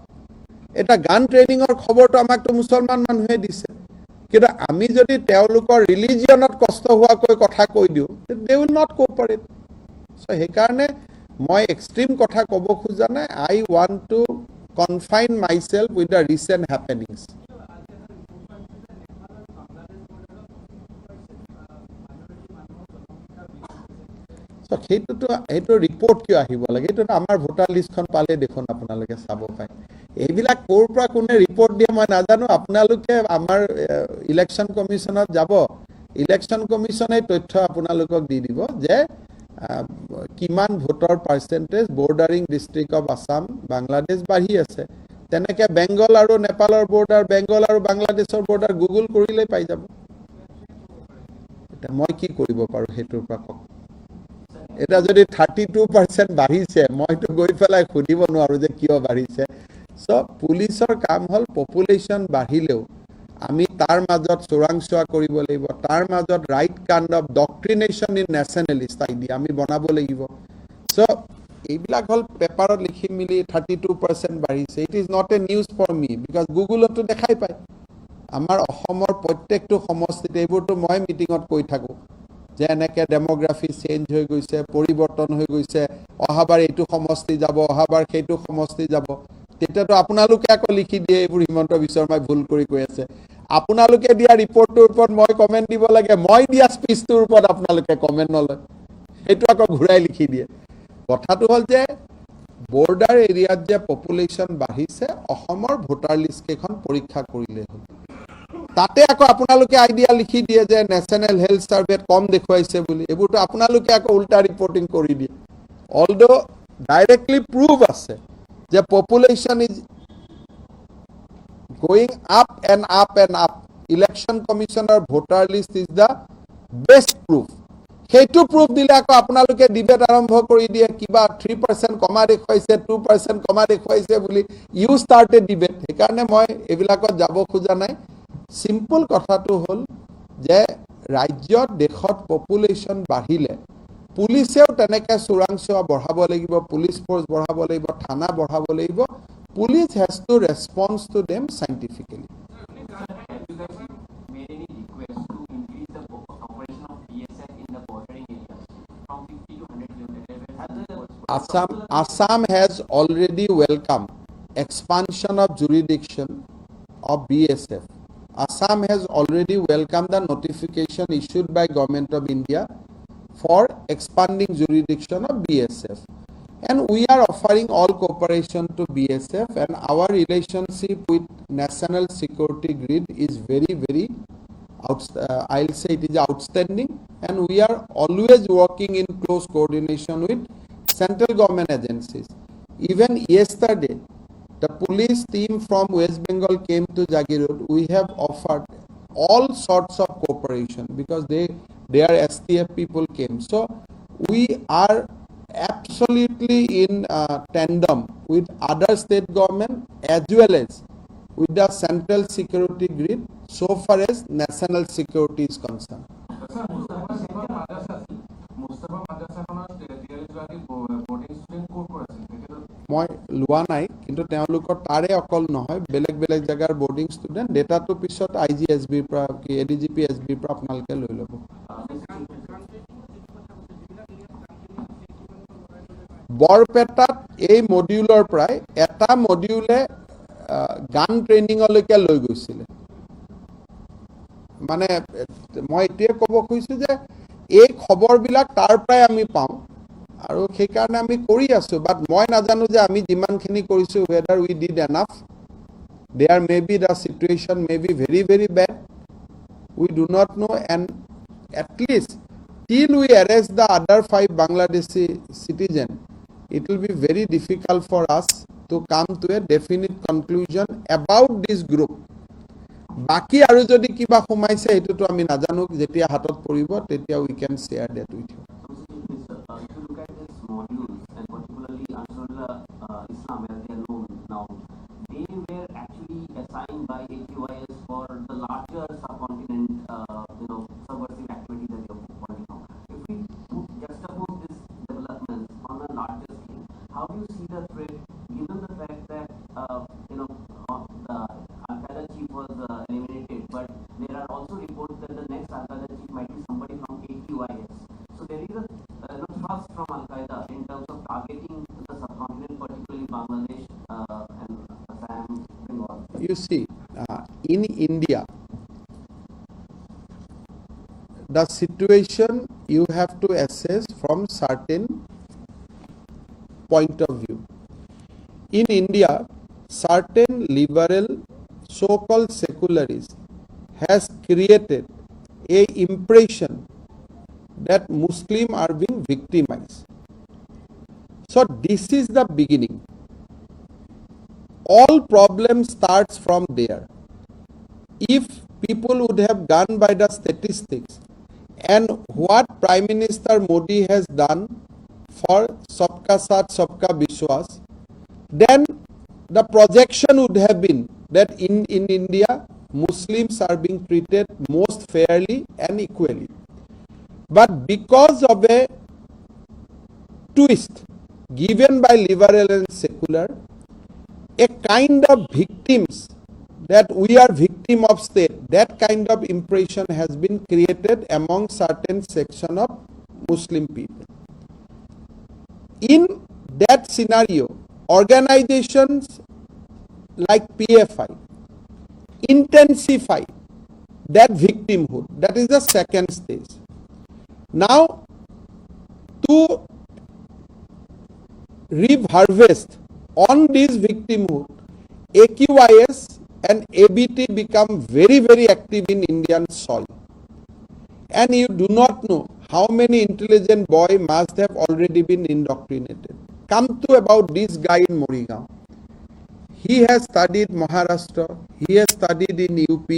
এটা গান ট্ৰেইনিংৰ খবৰটো আমাকতো মুছলমান মানুহে দিছে কিন্তু আমি যদি তেওঁলোকৰ ৰিলিজিয়নত কষ্ট হোৱাকৈ কথা কৈ দিওঁ they will not cooperate so সেইকাৰণে মই এক্সট্ৰিম কথা ক'ব খোজা নাই I want to confine myself with the recent happenings so সেইটো ৰিপৰ্ট কিয় আহিব লাগে এইটো আমাৰ ভোটাৰ লিষ্টখন পালে দেখোন আপোনালোকে চাব পায় এইবিলাক ক'ৰ পৰা কোনে ৰিপৰ্ট দিয়ে মই নাজানো আপোনালোকে আমাৰ ইলেকশ্যন কমিশনত যাব ইলেকশ্যন কমিশনে তথ্য আপোনালোকক দি দিব যে কিমান ভোটৰ percentage bordering district of Assam Bangladesh বাঢ়ি আছে তেনেকে বেংগল আৰু নেপালৰ বৰ্ডাৰ বেংগল আৰু বাংলাদেশৰ বৰ্ডাৰ গুগল কৰিলে পাই যাব এটা মই কি কৰিব পাৰো হেতুৰ পৰা কক এটা যদি 32% বাঢ়িছে মইতো গৈ পেলাই খুদিব নোৱাৰো যে কিয় বাঢ়িছে সো পুলিচৰ কাম হল পপুলেশন বাঢ়িলেও আমি তাৰ মাজত চোৰাংচোৱা কৰিব লাগিব তাৰ মাজত right kind of indoctrination in nationalist idea আমি বনাব লাগিব সো এইবিলাক হল পেপাৰত লিখি মিলি 32% বাঢ়িছে it is not a news for me because গুগলতো দেখাই পায় আমাৰ অসমৰ প্ৰত্যেকটো সমষ্টিত এইবোৰটো মই মিটিঙত কৈ থাকো যে এনেকে ডেমোগ্ৰাফি চেঞ্জ হৈ গৈছে পৰিৱৰ্তন হৈ গৈছে অহাবাৰ এইটো সমষ্টি যাব অহাবাৰ সেইটো সমষ্টি যাব তেতিয়াতো আপোনালোকে আকৌ লিখি দিয়ে এইবোৰ হিমন্ত বিশ্ব শৰ্মাই ভুল কৰি কৈ আছে আপোনালোকে দিয়া ৰিপৰ্টটোৰ ওপৰত মই কমেন্ট দিব লাগে মই দিয়া স্পিচটোৰ ওপৰত আপোনালোকে কমেন্ট নলয় এইটো আকৌ ঘূৰাই লিখি দিয়ে কথাটো হ'ল যে বৰ্ডাৰ এৰিয়াত যে পপুলেশ্যন বাঢ়িছে অসমৰ ভোটাৰ লিষ্ট কেখন পৰীক্ষা কৰিলে হ'ল তাতে আকৌ আপোনালোকে আইডিয়া লিখি দিয়ে যে নেশনাল হেলথ সাৰ্ভেত কম দেখুৱাইছে বুলি এবোৰটো আপোনালোকে আকৌ উল্টা ৰিপৰ্টিং কৰি দিয়ে অলদো ডাইৰেক্টলি প্ৰুভ আছে the population is going up and up and up. Election Commissioner voter list is the best proof. সেইটো proof দিলে আকৌ আপোনালোকে ডিবেট আৰম্ভ কৰি দিয়ে কিবা 3% কমা দেখুৱাইছে 2% কমা দেখুৱাইছে বুলি ইউ ষ্টাৰ্টেড ডিবেট। সেইকাৰণে মই এইবিলাকত যাব খোজা নাই। সিম্পল কথাটো হ'ল যে ৰাজ্যত দেশত পপুলেশ্যন বাঢ়িলে পুলিচেও তেনেকৈ চোৰাংচোৱা বঢ়াব লাগিব, পুলিচ ফ'ৰ্চ বঢ়াব লাগিব, থানা বঢ়াব লাগিব। Police has to respond to them scientifically. Have you guys made any request to increase the operation of BSF in the bordering areas from 50 to 100 kilometers? Assam has already welcomed expansion of jurisdiction of BSF. Assam has already welcomed the notification issued by Government of India for expanding jurisdiction of BSF. And we are offering all cooperation to BSF, and our relationship with National Security Grid is very I'll say it is outstanding, and we are always working in close coordination with central government agencies. Even yesterday, the police team from West Bengal came to Jagirod. We have offered all sorts of cooperation because their STF people came. So we are absolutely in tandem with other state government as well as with the central security grid so far as national security is concerned. মই লোৱা নাই, কিন্তু তেওঁলোকৰ তাৰে অকল নহয় বেলেগ বেলেগ জাগাৰ বৰ্ডিং ষ্টুডেণ্ট ডেটাটো পিছত IGSBৰ পৰা ADGP SBৰ পৰা আপোনালোকে লৈ ল'ব। বৰপেটাত এই মডিউলৰ পৰাই এটা মডিউলে গান ট্ৰেইনিঙলৈকে লৈ গৈছিলে। মানে মই এতিয়া ক'ব খুজিছোঁ যে এই খবৰবিলাক তাৰ পৰাই আমি পাওঁ আৰু সেইকাৰণে আমি কৰি আছোঁ। বাট মই নাজানো যে আমি যিমানখিনি কৰিছোঁ whether we did enough. There may be the situation may be very bad. We do not know, and at least till we arrest the other 5 Bangladeshi citizens, it will be very difficult for us to come to a definite conclusion about this group. বাকি আৰু যদি কিবা সোমাইছে সেইটোতো আমি নাজানো, যেতিয়া হাতত পৰিব তেতিয়া we can share that with you. If you look at these modules, and particularly Ansarullah Islam as they are known now, they were actually assigned by AQIS for the larger subcontinent, subversive activity that they are pointing out. If we juxtapose these developments on a larger scale, how do you see the threat, given the fact that the Al-Qaeda chief was eliminated, but there are also reports that the next Al-Qaeda chief might be somebody from AQIS. So there is a thrust from Al-Qaeda in terms of targeting the subcontinent, particularly Bangladesh and Assam, Bengal. You see, in India, the situation you have to assess from certain point of view. In India, certain liberal so-called secularists has created a impression that Muslims are being victimized. So this is the beginning. All problem starts from there. If people would have gone by the statistics and what Prime Minister Modi has done for Sabka Saath Sabka Vishwas, then the projection would have been that in India Muslims are being treated most fairly and equally. But because of a twist given by liberal and secular, a kind of victims that we are victim of state, that kind of impression has been created among certain section of Muslim people. In that scenario, organizations like PFI intensify that victimhood. That is the second stage. Now, to reharvest on this victimhood, AQIS and ABT become very active in Indian soil. And you do not know how many intelligent boys must have already been indoctrinated. Come to about this guy in Morigaon. He has studied Maharashtra, he has studied in UP,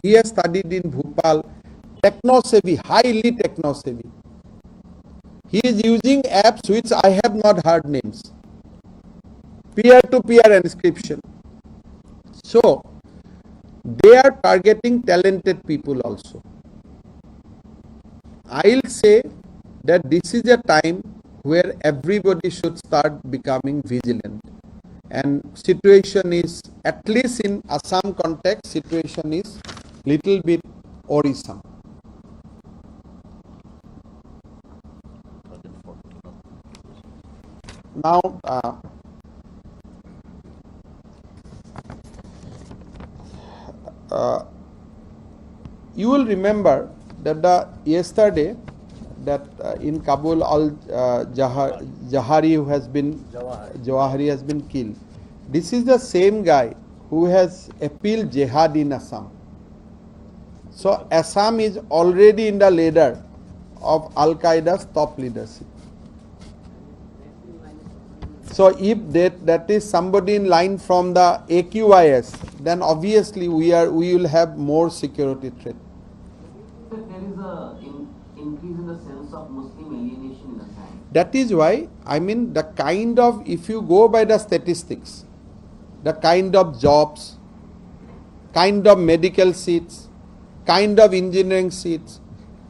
he has studied in Bhopal, techno-savvy, highly techno-savvy. He is using apps which I have not heard names. Peer-to-peer inscription. So, they are targeting talented people also. I'll say that this is a time where everybody should start becoming vigilant. And situation is, at least in Assam context, situation is little bit worrisome. Now, you will remember that yesterday that in Kabul Jawahari has been killed. This is the same guy who has appealed jihad in Assam. So Assam is already in the ladder of Al Qaeda's top leadership. So if that is somebody in line from the AQIS, then obviously we will have more security threat. There is a increase in the sense of Muslim alienation in Assam. That is why, I mean, the kind of, if you go by the statistics, the kind of jobs, kind of medical seats, kind of engineering seats,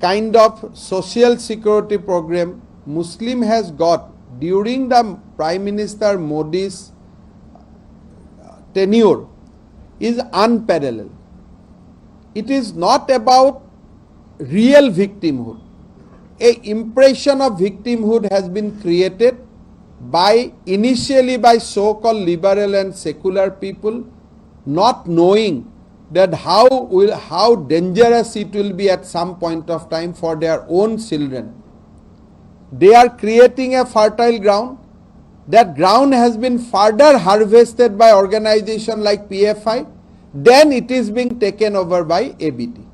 kind of social security program Muslim has got during the Prime Minister Modi's tenure is unparalleled. It is not about real victimhood. A impression of victimhood has been created initially by so-called liberal and secular people, not knowing that how dangerous it will be at some point of time for their own children. They are creating a fertile ground. That ground has been further harvested by organizations like PFI. Then it is being taken over by ABT.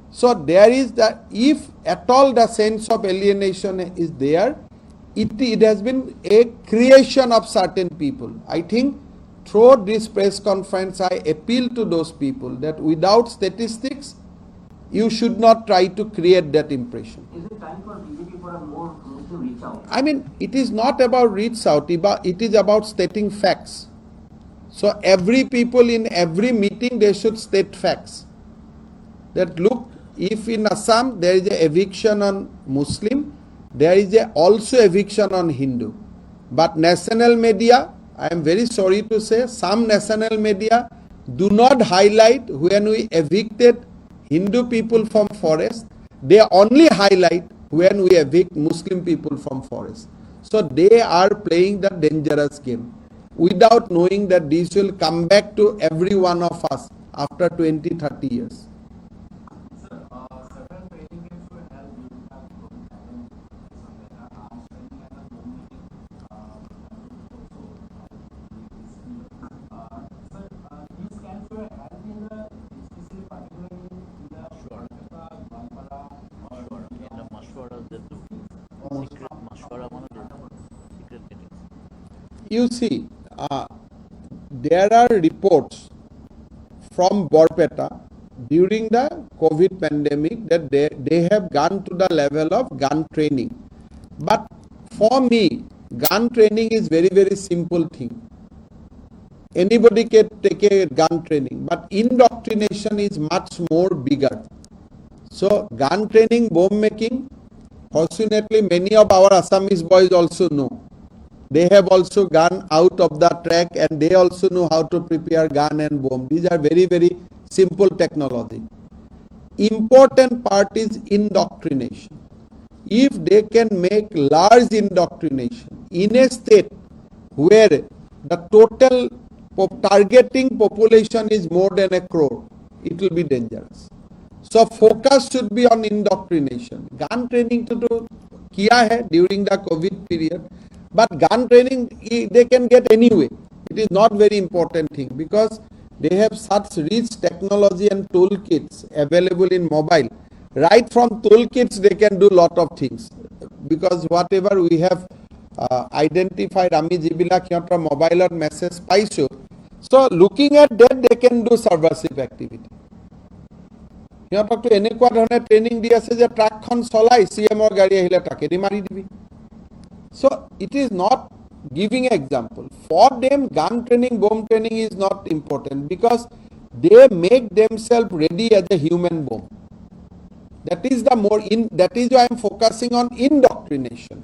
So there is if at all the sense of alienation is there, it has been a creation of certain people. I think through this press conference, I appeal to those people that without statistics, you should not try to create that impression. Is it time for BJP for a more Muslim reach out? I mean, it is not about reach out, it is about stating facts. So every people in every meeting, they should state facts. That look, if in Assam there is a eviction on Muslim, there is also eviction on Hindu. But national media, I am very sorry to say, some national media do not highlight when we evicted Hindu people from forest. They only highlight when we evict Muslim people from forest. So they are playing the dangerous game without knowing that this will come back to every one of us after 20, 30 years. Several training camps were held during the COVID pandemic. Arms training and the bombing these camps were held in the especially particularly in the Kolkata, Balpara, or in the Mashwara they do. Secret Mashwara one secret meetings. You see, there are reports from Borpeta during the COVID pandemic that they have gone to the level of gun training. But for me, gun training is very, very simple thing. Anybody can take a gun training, but indoctrination is much more bigger. So gun training, bomb making, fortunately many of our Assamese boys also know. They have also gone out of the track and they also know how to prepare gun and bomb. These are very, very simple technology. Important part is indoctrination. If they can make large indoctrination in a state where the total targeting population is more than 1 crore, it will be dangerous. So focus should be on indoctrination. Gun training to do kiya hai during the COVID period, but gun training they can get anyway. It is not very important thing because they have such rich technology and toolkits available in mobile. Right from toolkits they can do lot of things because whatever we have identified, আমি যিবিলাক সিহঁতৰ মোবাইলত message পাইছোঁ, So looking at that, they can do subversive activity. সিহঁতকতো এনেকুৱা ধৰণে training দি আছে যে ট্ৰাকখন চলাই CMৰ গাড়ী আহিলে ট্ৰাকেদি মাৰি দিবি. So it is not giving an example. For them, gun training, bomb training is not important because they make themselves ready as a human bomb. That is that is why I am focusing on indoctrination.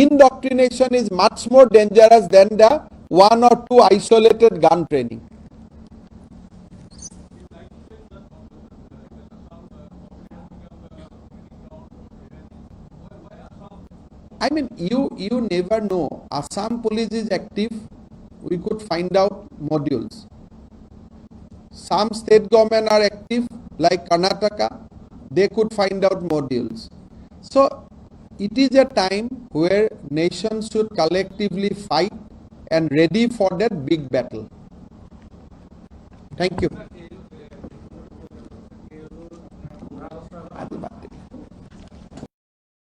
Indoctrination is much more dangerous than the 1 or 2 isolated gun training. I mean, you never know. Assam police is active. We could find out modules. Some state government are active, like Karnataka. They could find out modules. So it is a time where nations should collectively fight and ready for that big battle. Thank you.